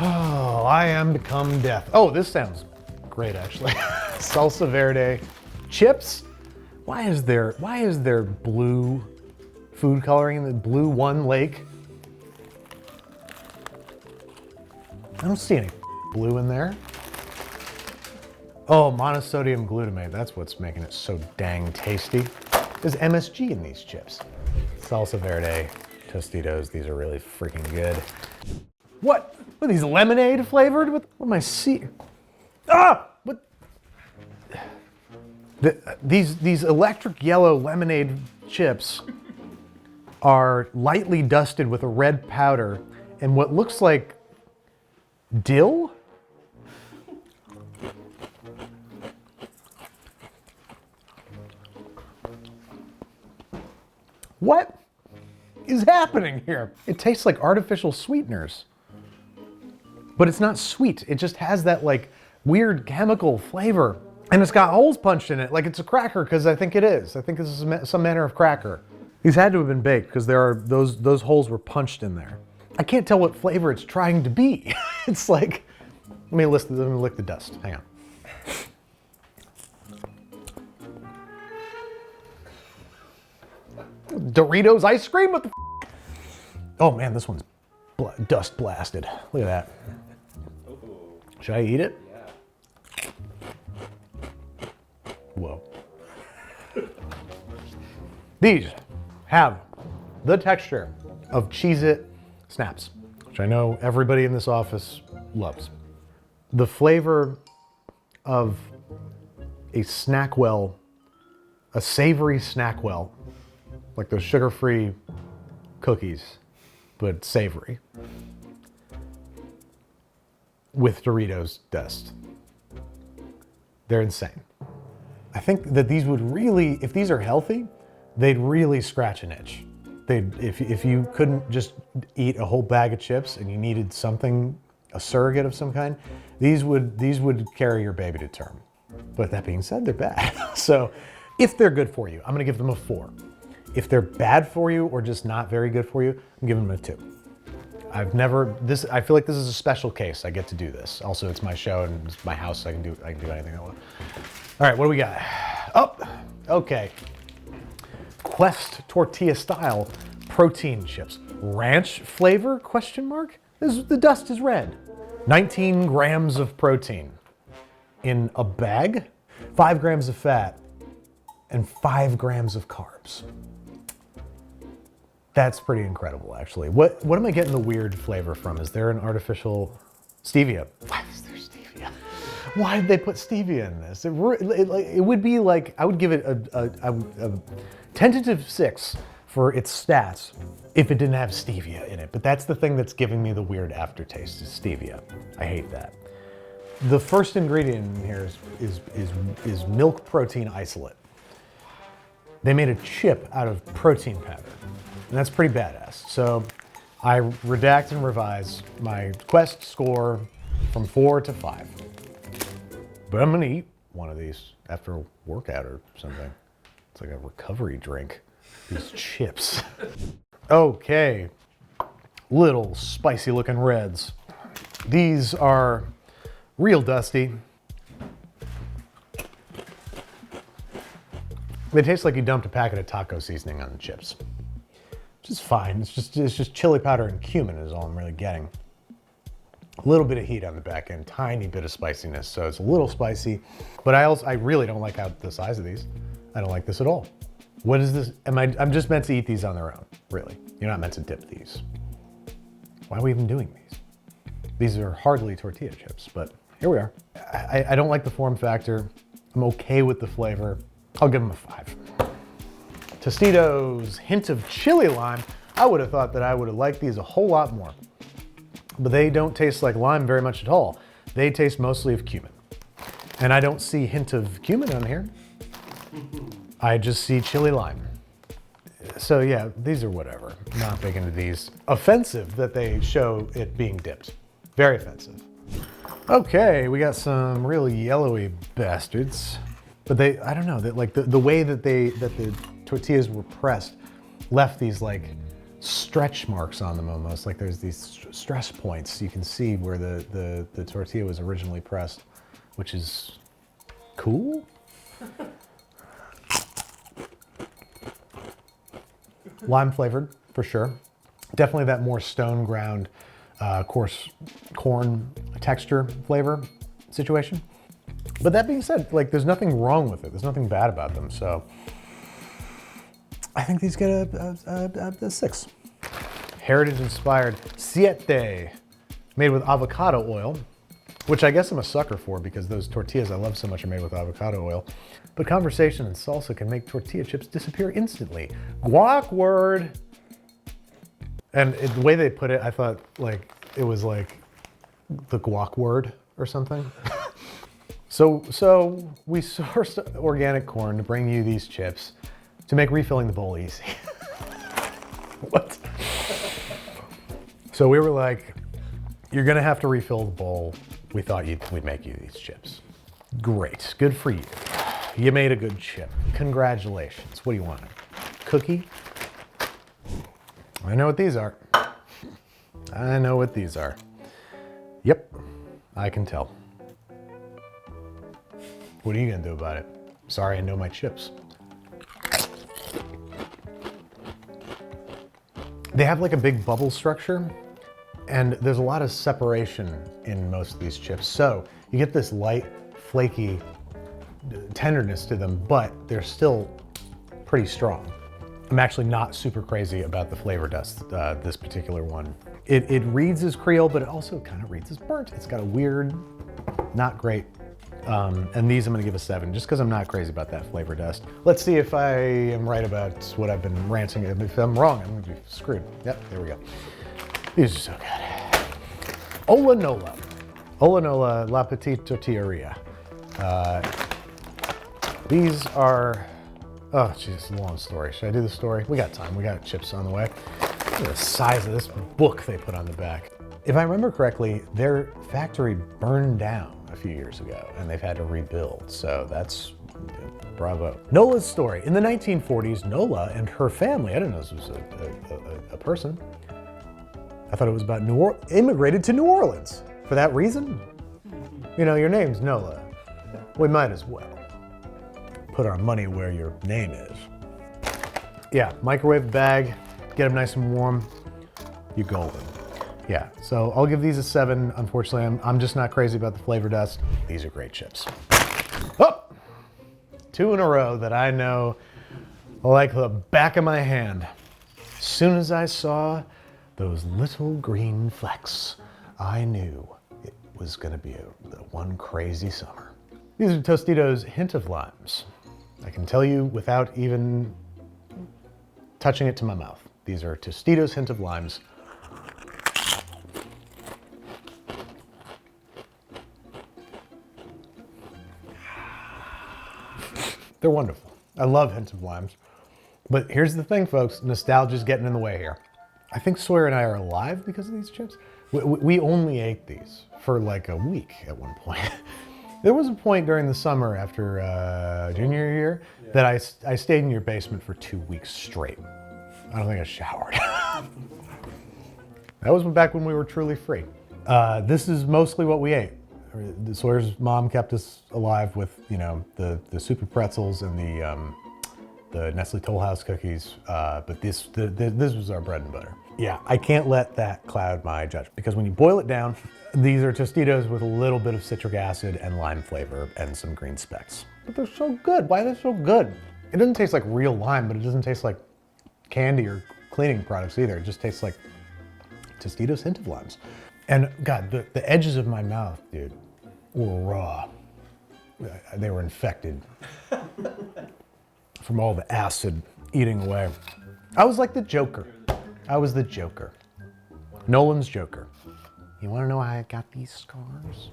Oh, I am become death. Oh, this sounds great, actually. Salsa Verde chips. Why is there blue food coloring in the blue one lake? I don't see any blue in there. Oh, monosodium glutamate. That's what's making it so dang tasty. There's MSG in these chips. Salsa Verde, Tostitos. These are really freaking good. What? What are these lemonade flavored? What am I seeing? Ah! What? These electric yellow lemonade chips are lightly dusted with a red powder and what looks like dill? What is happening here? It tastes like artificial sweeteners. But it's not sweet. It just has that like weird chemical flavor. And it's got holes punched in it like it's a cracker, because I think it is. I think this is some manner of cracker. These had to have been baked because there are those holes were punched in there. I can't tell what flavor it's trying to be. It's like, let me lick the dust. Hang on. Doritos ice cream? What the f? Oh man, this one's dust blasted. Look at that. Should I eat it? Yeah. Whoa. These have the texture of Cheez-It Snaps, which I know everybody in this office loves. The flavor of a Snackwell, a savory Snackwell, like those sugar-free cookies, but savory, with Doritos dust. They're insane. I think that these would really, if these are healthy, they'd really scratch an itch. If you couldn't just eat a whole bag of chips and you needed something, a surrogate of some kind, these would carry your baby to term. But that being said, they're bad. So if they're good for you, I'm gonna give them a 4. If they're bad for you or just not very good for you, I'm giving them a 2. I feel like this is a special case. I get to do this. Also, it's my show and it's my house, so I can do anything I want. All right, what do we got? Oh, okay. Quest Tortilla Style protein chips. Ranch flavor, question mark? The dust is red. 19 grams of protein in a bag, 5 grams of fat, and 5 grams of carbs. That's pretty incredible, actually. What am I getting the weird flavor from? Is there an artificial stevia? Why is there stevia? Why did they put stevia in this? It would be like, I would give it a tentative 6 for its stats if it didn't have stevia in it. But that's the thing that's giving me the weird aftertaste, is stevia. I hate that. The first ingredient in here is milk protein isolate. They made a chip out of protein powder, and that's pretty badass. So I redact and revise my Quest score from 4 to 5. But I'm gonna eat one of these after a workout or something. It's like a recovery drink, these chips. Okay, little spicy looking reds. These are real dusty. They taste like you dumped a packet of taco seasoning on the chips. Which is fine, it's just chili powder and cumin is all I'm really getting. A little bit of heat on the back end, tiny bit of spiciness, so it's a little spicy. But I really don't like the size of these. I don't like this at all. What is this? I'm just meant to eat these on their own, really. You're not meant to dip these. Why are we even doing these? These are hardly tortilla chips, but here we are. I don't like the form factor. I'm okay with the flavor. I'll give them a 5. Tostitos, hint of chili lime. I would have thought that I would have liked these a whole lot more. But they don't taste like lime very much at all. They taste mostly of cumin. And I don't see hint of cumin on here. I just see chili lime. So yeah, these are whatever. Not big into these. Offensive that they show it being dipped. Very offensive. Okay, we got some really yellowy bastards. But I don't know, like the way that the tortillas were pressed left these like stretch marks on them almost, like there's these stress points. You can see where the tortilla was originally pressed, which is cool. Lime flavored, for sure. Definitely that more stone ground coarse corn texture flavor situation. But that being said, like there's nothing wrong with it. There's nothing bad about them. So I think these get a 6. Heritage inspired Siete, made with avocado oil, which I guess I'm a sucker for because those tortillas I love so much are made with avocado oil. But conversation and salsa can make tortilla chips disappear instantly. Guac word. And the way they put it, I thought like it was like the guac word or something. So we sourced organic corn to bring you these chips to make refilling the bowl easy. What? So we were like, you're gonna have to refill the bowl. We thought we'd make you these chips. Great, good for you. You made a good chip. Congratulations. What do you want? Cookie? I know what these are. I know what these are. Yep, I can tell. What are you gonna do about it? Sorry, I know my chips. They have like a big bubble structure and there's a lot of separation in most of these chips. So you get this light, flaky tenderness to them, but they're still pretty strong. I'm actually not super crazy about the flavor dust, this particular one. It reads as Creole, but it also kind of reads as burnt. It's got a weird, not great. And these I'm gonna give a 7, just because I'm not crazy about that flavor dust. Let's see if I am right about what I've been ranting. If I'm wrong, I'm gonna be screwed. Yep, there we go. These are so good. Hola Nola. Hola Nola, La Petite Tortilleria. These are, oh geez, long story. Should I do the story? We got time, we got chips on the way. Look at the size of this book they put on the back. If I remember correctly, their factory burned down a few years ago and they've had to rebuild. So that's, bravo. Nola's story. In the 1940s, Nola and her family, I didn't know this was a person. I thought it was about immigrated to New Orleans. For that reason? You know, your name's Nola. We might as well put our money where your name is. Yeah, microwave bag, get them nice and warm, you're golden. Yeah, so I'll give these a 7. Unfortunately, I'm just not crazy about the flavor dust. These are great chips. Oh, 2 in a row that I know like the back of my hand. As soon as I saw those little green flecks, I knew it was gonna be one crazy summer. These are Tostitos Hint of Limes. I can tell you without even touching it to my mouth. These are Tostitos Hint of Limes. They're wonderful. I love Hint of Limes. But here's the thing, folks, nostalgia's getting in the way here. I think Sawyer and I are alive because of these chips. We only ate these for like a week at one point. There was a point during the summer after junior year that I stayed in your basement for 2 weeks straight. I don't think I showered. That was back when we were truly free. This is mostly what we ate. Sawyer's mom kept us alive with, you know, the super pretzels and the Nestle Toll House cookies, but this was our bread and butter. Yeah, I can't let that cloud my judgment because when you boil it down, these are Tostitos with a little bit of citric acid and lime flavor and some green specks. But they're so good. Why are they so good? It doesn't taste like real lime, but it doesn't taste like candy or cleaning products either. It just tastes like Tostitos Hint of Limes. And God, the edges of my mouth, dude, were raw. They were infected from all the acid eating away. I was like the Joker. I was the Joker. Nolan's Joker. You wanna know how I got these scars?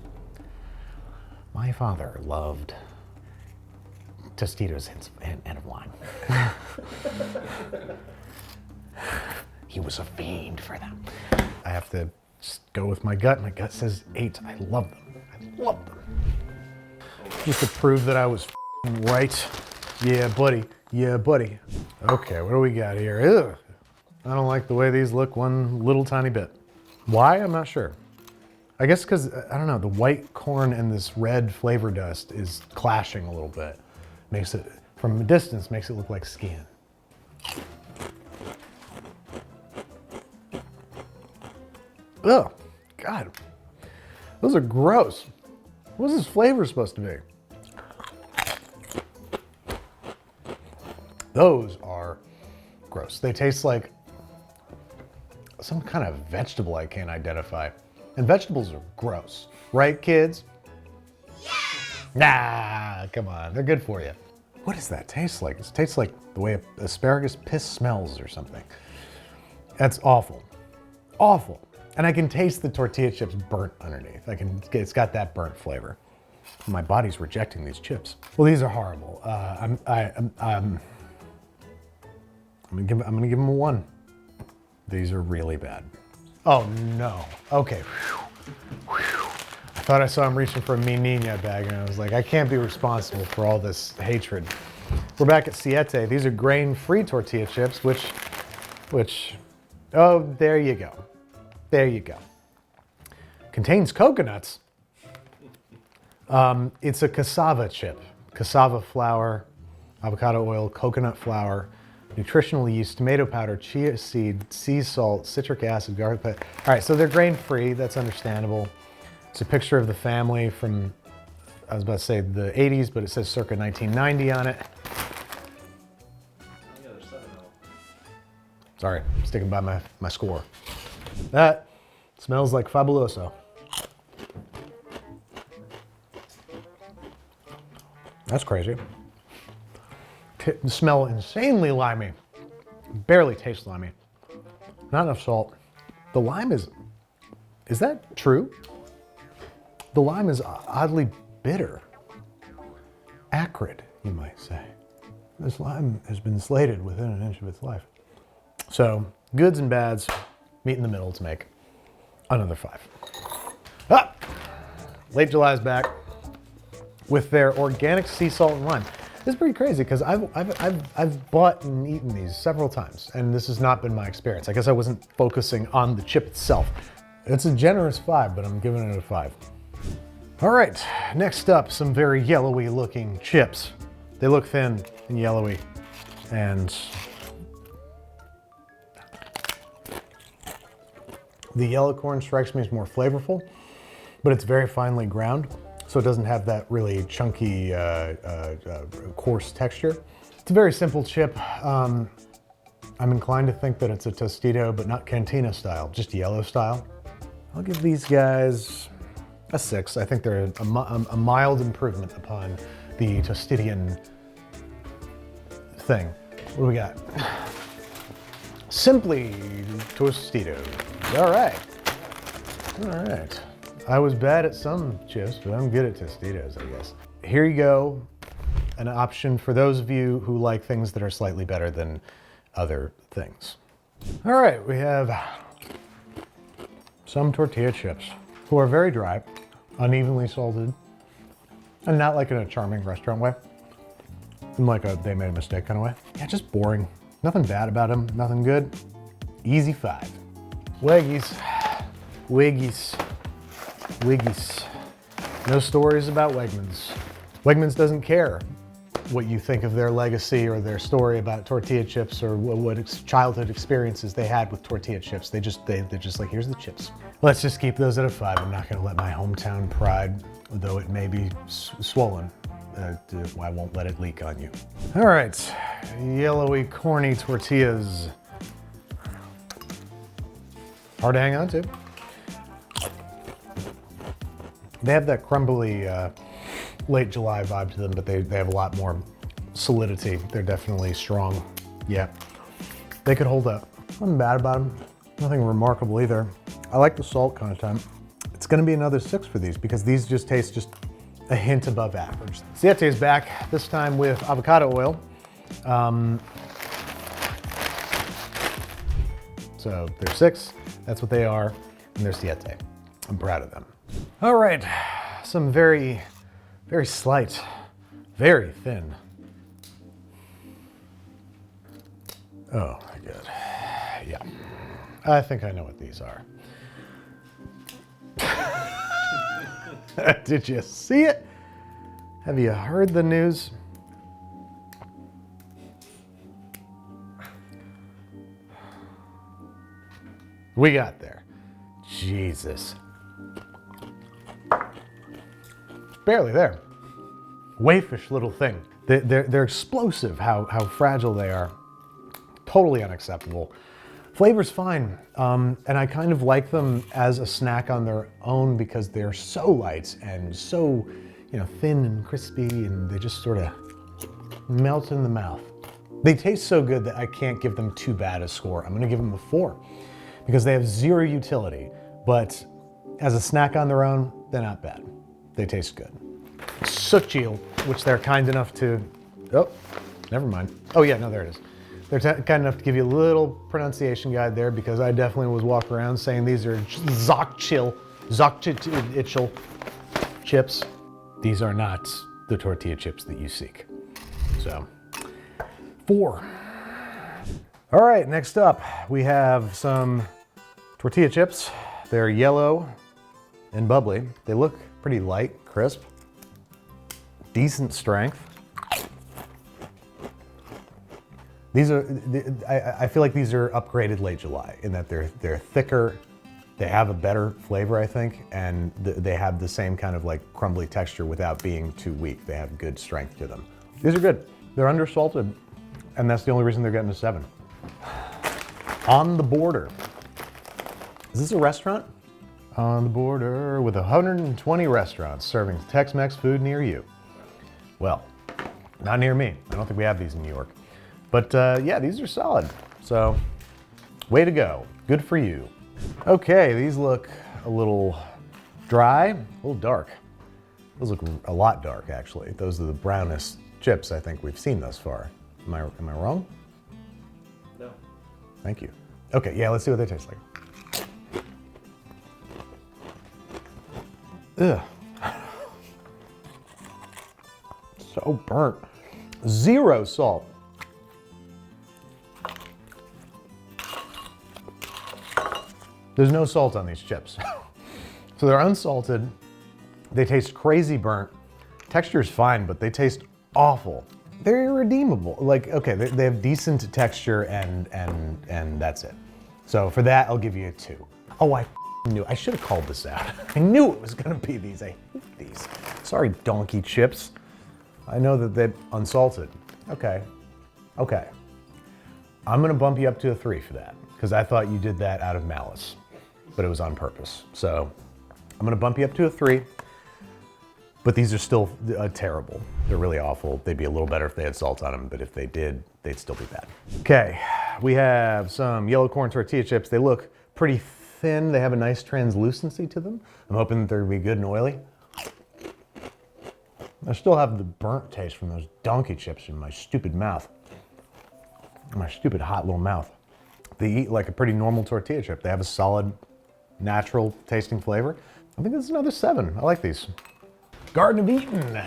My father loved Tostitos Hint of Lime. He was a fiend for them. I have to just go with my gut. My gut says 8. I love them. I love them. Just to prove that I was right. Yeah, buddy. Yeah, buddy. Okay, what do we got here? Ugh. I don't like the way these look one little tiny bit. Why? I'm not sure. I guess because, I don't know, the white corn and this red flavor dust is clashing a little bit. Makes it, from a distance, makes it look like skin. Oh, God. Those are gross. What's this flavor supposed to be? Those are gross. They taste like some kind of vegetable I can't identify. And vegetables are gross. Right, kids? Yeah! Nah, come on. They're good for you. What does that taste like? It tastes like the way asparagus piss smells or something. That's awful. Awful. And I can taste the tortilla chips burnt underneath. It's got that burnt flavor. My body's rejecting these chips. Well, these are horrible. I'm gonna give them a 1. These are really bad. Oh no. Okay. I thought I saw him reaching for a Mi Niña bag, and I was like, I can't be responsible for all this hatred. We're back at Siete. These are grain-free tortilla chips, which, oh, there you go. There you go. Contains coconuts. It's a cassava chip. Cassava flour, avocado oil, coconut flour, nutritional yeast, tomato powder, chia seed, sea salt, citric acid, garlic powder. All right, so they're grain-free. That's understandable. It's a picture of the family from, I was about to say the 80s, but it says circa 1990 on it. Sorry, sticking by my score. That smells like Fabuloso. That's crazy. Smell insanely limey. Barely taste limey. Not enough salt. The lime is that true? The lime is oddly bitter. Acrid, you might say. This lime has been slated within an inch of its life. So, goods and bads, meet in the middle to make another 5. Ah! Late July's back with their organic sea salt and lime. This is pretty crazy because I've bought and eaten these several times, and this has not been my experience. I guess I wasn't focusing on the chip itself. It's a generous 5, but I'm giving it a 5. All right, next up, some very yellowy looking chips. They look thin and yellowy, and the yellow corn strikes me as more flavorful, but it's very finely ground, so it doesn't have that really chunky, coarse texture. It's a very simple chip. I'm inclined to think that it's a Tostito, but not Cantina style, just yellow style. I'll give these guys a 6. I think they're a mild improvement upon the Tostidian thing. What do we got? Simply Tostito. All right. All right. I was bad at some chips, but I'm good at Tostitos, I guess. Here you go. An option for those of you who like things that are slightly better than other things. All right, we have some tortilla chips who are very dry, unevenly salted, and not like in a charming restaurant way, in like a they made a mistake kind of way. Yeah, just boring. Nothing bad about them, nothing good. Easy 5. Weggies, Wiggies, Wiggies. No stories about Wegmans. Wegmans doesn't care what you think of their legacy or their story about tortilla chips or what childhood experiences they had with tortilla chips. They're just like, here's the chips. Let's just keep those at a 5. I'm not gonna let my hometown pride, though it may be swollen, I won't let it leak on you. All right, yellowy, corny tortillas. Hard to hang on to. They have that crumbly late July vibe to them, but they have a lot more solidity. They're definitely strong. Yeah, they could hold up. Nothing bad about them. Nothing remarkable either. I like the salt content. It's gonna be another 6 for these because these just taste just a hint above average. Siete is back, this time with avocado oil. So they're 6, that's what they are, and they're Siete. I'm proud of them. All right, some very, very slight, very thin. Oh my God, yeah. I think I know what these are. Did you see it? Have you heard the news? We got there. Jesus. Barely there. Waifish little thing. They're explosive, how fragile they are. Totally unacceptable. Flavor's fine, and I kind of like them as a snack on their own because they're so light and so, thin and crispy, and they just sort of melt in the mouth. They taste so good that I can't give them too bad a score. I'm gonna give them a 4 because they have zero utility, but as a snack on their own, they're not bad. They taste good. Xochitl, which they're kind enough to, oh, never mind. Oh yeah, no, there it is. They're kind enough to give you a little pronunciation guide there because I definitely was walking around saying these are Xochitl chips. These are not the tortilla chips that you seek. So, 4. All right, next up, we have some tortilla chips. They're yellow and bubbly. They look pretty light, crisp, decent strength. These are, I feel like these are upgraded late July in that they're thicker, they have a better flavor, I think, and they have the same kind of like crumbly texture without being too weak. They have good strength to them. These are good. They're undersalted, and that's the only reason they're getting a 7. On the Border. Is this a restaurant? On the Border with 120 restaurants serving Tex-Mex food near you. Well, not near me. I don't think we have these in New York. But yeah, these are solid. So, way to go. Good for you. Okay, these look a little dry, a little dark. Those look a lot dark, actually. Those are the brownest chips I think we've seen thus far. Am I wrong? No. Thank you. Okay, yeah, let's see what they taste like. Ugh. So burnt. Zero salt. There's no salt on these chips. So they're unsalted. They taste crazy burnt. Texture's fine, but they taste awful. They're irredeemable. Like, okay, they have decent texture and that's it. So for that, I'll give you a 2. Oh, I knew. I should have called this out. I knew it was gonna be these. I hate these. Sorry, donkey chips. I know that they're unsalted. Okay. I'm gonna bump you up to a 3 for that because I thought you did that out of malice, but it was on purpose. So I'm gonna bump you up to a 3, but these are still terrible. They're really awful. They'd be a little better if they had salt on them, but if they did, they'd still be bad. Okay, we have some yellow corn tortilla chips. They look pretty thin. They have a nice translucency to them. I'm hoping that they're gonna be good and oily. I still have the burnt taste from those donkey chips in my stupid mouth. My stupid hot little mouth. They eat like a pretty normal tortilla chip. They have a solid, natural tasting flavor. I think this is another 7. I like these. Garden of Eatin.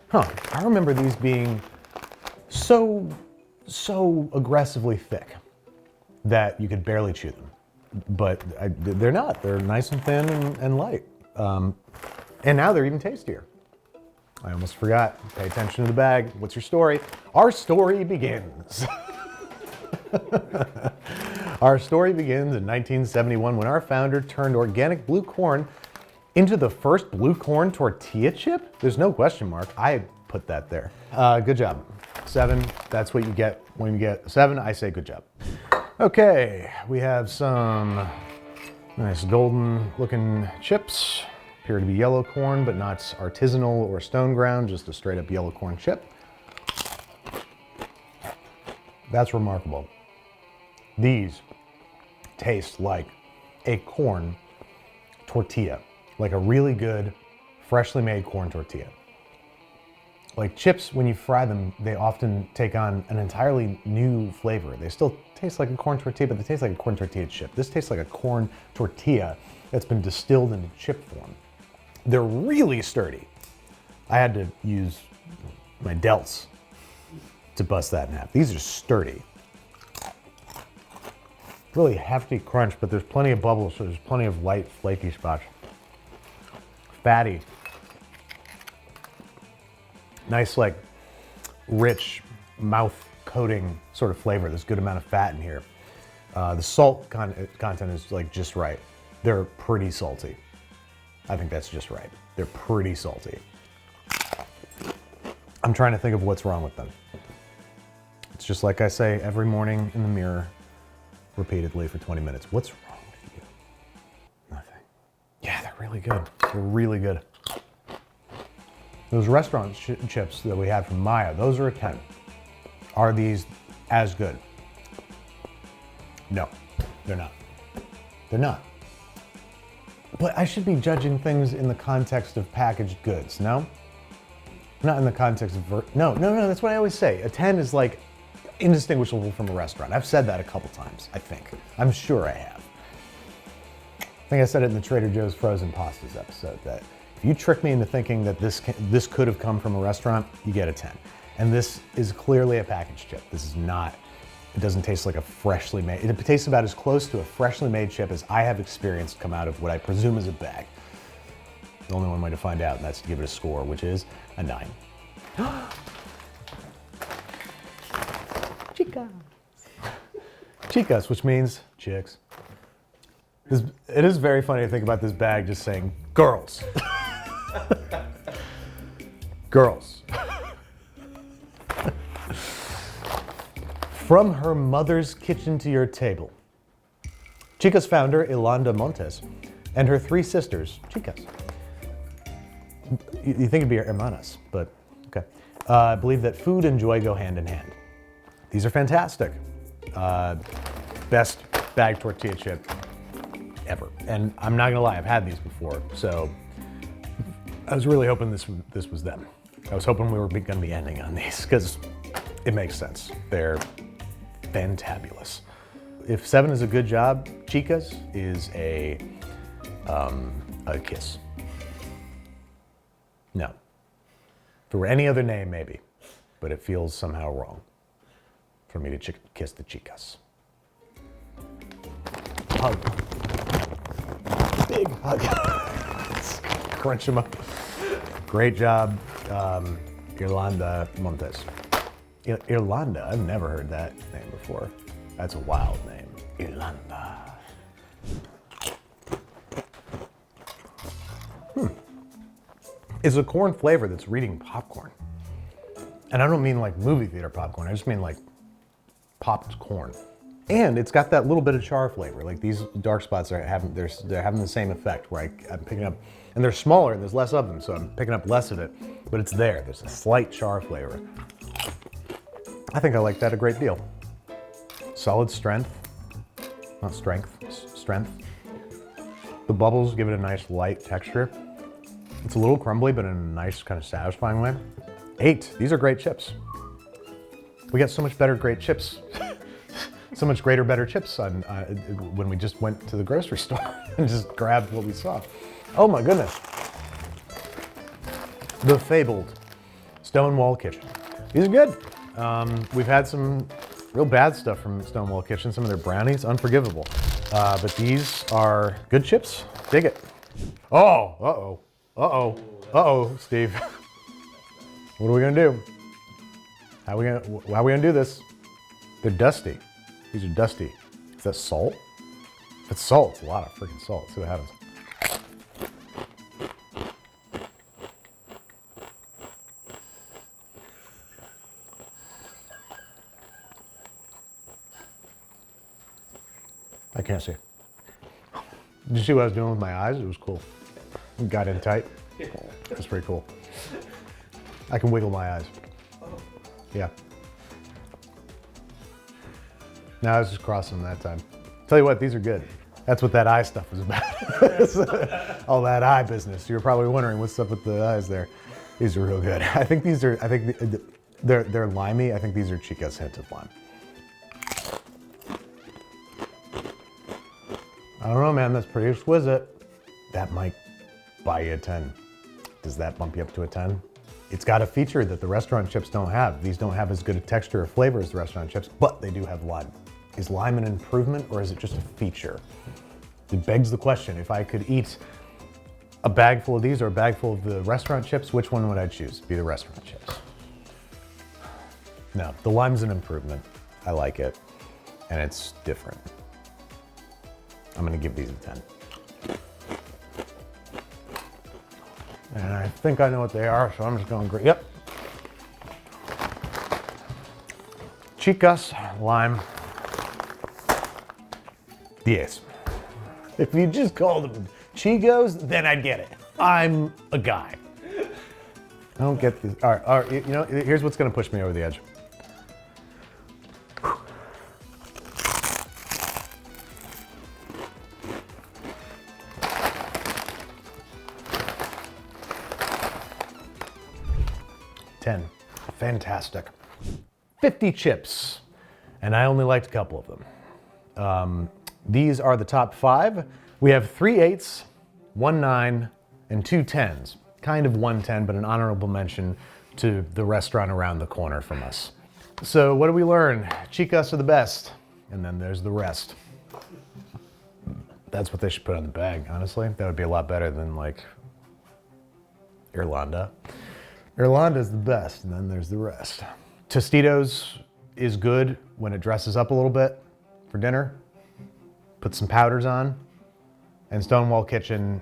Huh, I remember these being so aggressively thick that you could barely chew them. But they're not. They're nice and thin and light. And now they're even tastier. I almost forgot. Pay attention to the bag. What's your story? Our story begins. Our story begins in 1971 when our founder turned organic blue corn into the first blue corn tortilla chip? There's no question mark. I put that there. Good job. 7, that's what you get when you get 7. I say good job. Okay, we have some nice golden looking chips. Appear to be yellow corn, but not artisanal or stone ground, just a straight up yellow corn chip. That's remarkable. These taste like a corn tortilla, like a really good, freshly made corn tortilla. Like chips, when you fry them, they often take on an entirely new flavor. They still taste like a corn tortilla, but they taste like a corn tortilla chip. This tastes like a corn tortilla that's been distilled into chip form. They're really sturdy. I had to use my delts to bust that in half. These are sturdy. Really hefty crunch, but there's plenty of bubbles, so there's plenty of light, flaky spots. Fatty. Nice, like, rich, mouth coating sort of flavor. There's a good amount of fat in here. The salt content is like just right. They're pretty salty. I think that's just right. They're pretty salty. I'm trying to think of what's wrong with them. It's just like I say every morning in the mirror, repeatedly for 20 minutes. What's wrong with you? Nothing. Yeah, they're really good. They're really good. Those restaurant chips that we had from Maya, those are a 10. Are these as good? No, they're not. They're not. But I should be judging things in the context of packaged goods, no? Not in the context of, no, that's what I always say. A 10 is like indistinguishable from a restaurant. I've said that a couple times, I think. I'm sure I have. I think I said it in the Trader Joe's frozen pastas episode, that if you trick me into thinking that this could have come from a restaurant, you get a 10. And this is clearly a packaged chip. This is not, it doesn't taste like a freshly made, it tastes about as close to a freshly made chip as I have experienced come out of what I presume is a bag. The only one way to find out, and that's to give it a score, which is a 9. Chicas. Chicas, which means chicks. It is very funny to think about this bag just saying, girls. Girls. From her mother's kitchen to your table. Chicas founder, Yolanda Montes, and her 3 sisters, Chicas. You think it'd be Hermonas, but okay. Believe that food and joy go hand in hand. These are fantastic. Best bag tortilla chip ever. And I'm not gonna lie, I've had these before, so I was really hoping this was them. I was hoping we were gonna be ending on these, because it makes sense. They're fantabulous. If 7 is a good job, Chicas is a kiss. No. If it were any other name, maybe, but it feels somehow wrong for me to kiss the Chicas. Hug. Big hug. Crunch them up. Great job, Yolanda Montes. Yolanda, I've never heard that name before. That's a wild name, Yolanda. It's a corn flavor that's reading popcorn. And I don't mean like movie theater popcorn, I just mean like popped corn. And it's got that little bit of char flavor. Like these dark spots they're having the same effect where I'm picking up, and they're smaller and there's less of them, so I'm picking up less of it, but it's there. There's a slight char flavor. I think I like that a great deal. Solid strength, not strength, strength. The bubbles give it a nice light texture. It's a little crumbly, but in a nice kind of satisfying way. 8, these are great chips. We got so much better great chips. So much greater, better chips on, when we just went to the grocery store and just grabbed what we saw. Oh my goodness. The fabled Stonewall Kitchen. These are good. We've had some real bad stuff from Stonewall Kitchen. Some of their brownies, unforgivable. But these are good chips. Dig it. Oh, Steve. What are we gonna do? How are we gonna do this? They're dusty. These are dusty. Is that salt? If it's salt, it's a lot of freaking salt. Let's see what happens. I can't see. Did you see what I was doing with my eyes? It was cool. Got in tight. That's pretty cool. I can wiggle my eyes. Yeah. No, I was just crossing them that time. Tell you what, these are good. That's what that eye stuff was about. All that eye business. You're probably wondering what's up with the eyes there. These are real good. I think they're limey. I think these are Chicas hint of lime. I don't know, man, that's pretty exquisite. That might buy you a 10. Does that bump you up to a 10? It's got a feature that the restaurant chips don't have. These don't have as good a texture or flavor as the restaurant chips, but they do have lime. Is lime an improvement or is it just a feature? It begs the question, if I could eat a bag full of these or a bag full of the restaurant chips, which one would I choose? Be the restaurant chips. No, the lime's an improvement. I like it, and it's different. I'm gonna give these a 10. And I think I know what they are, so I'm just going great. Yep. Chicas Lime. Yes. If you just called them Chicos, then I'd get it. I'm a guy. I don't get these. All right, you know, here's what's gonna push me over the edge. Fantastic. 50 chips, and I only liked a couple of them. These are the top 5. We have 3 8s, 1 9, and 2 10s. Kind of 1 10, but an honorable mention to the restaurant around the corner from us. So what do we learn? Chicas are the best, and then there's the rest. That's what they should put on the bag, honestly. That would be a lot better than like Irlanda. Irlanda's the best, and then there's the rest. Tostitos is good when it dresses up a little bit for dinner. Put some powders on. And Stonewall Kitchen,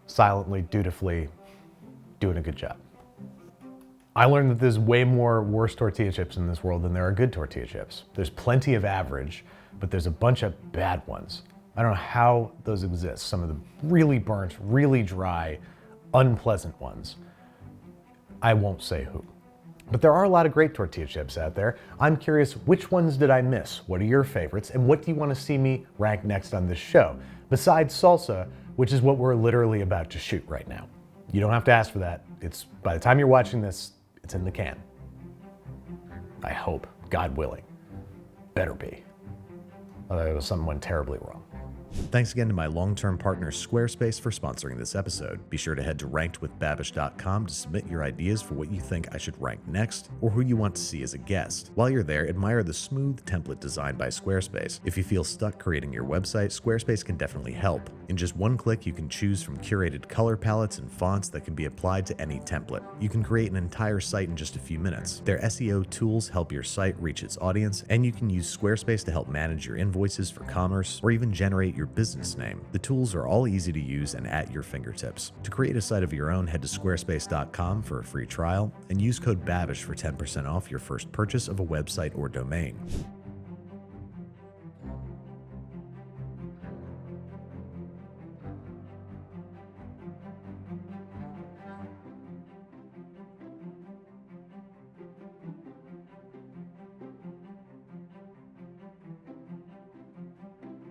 silently, dutifully, doing a good job. I learned that there's way more worse tortilla chips in this world than there are good tortilla chips. There's plenty of average, but there's a bunch of bad ones. I don't know how those exist. Some of the really burnt, really dry, unpleasant ones. I won't say who. But there are a lot of great tortilla chips out there. I'm curious, which ones did I miss? What are your favorites? And what do you want to see me rank next on this show? Besides salsa, which is what we're literally about to shoot right now. You don't have to ask for that. It's, by the time you're watching this, it's in the can. I hope, God willing. Better be. Although something went terribly wrong. Thanks again to my long-term partner Squarespace for sponsoring this episode. Be sure to head to rankedwithbabish.com to submit your ideas for what you think I should rank next or who you want to see as a guest. While you're there, admire the smooth template designed by Squarespace. If you feel stuck creating your website, Squarespace can definitely help. In just one click, you can choose from curated color palettes and fonts that can be applied to any template. You can create an entire site in just a few minutes. Their SEO tools help your site reach its audience, and you can use Squarespace to help manage your invoices for commerce or even generate your business name. The tools are all easy to use and at your fingertips. To create a site of your own, head to squarespace.com for a free trial and use code BABISH for 10% off your first purchase of a website or domain.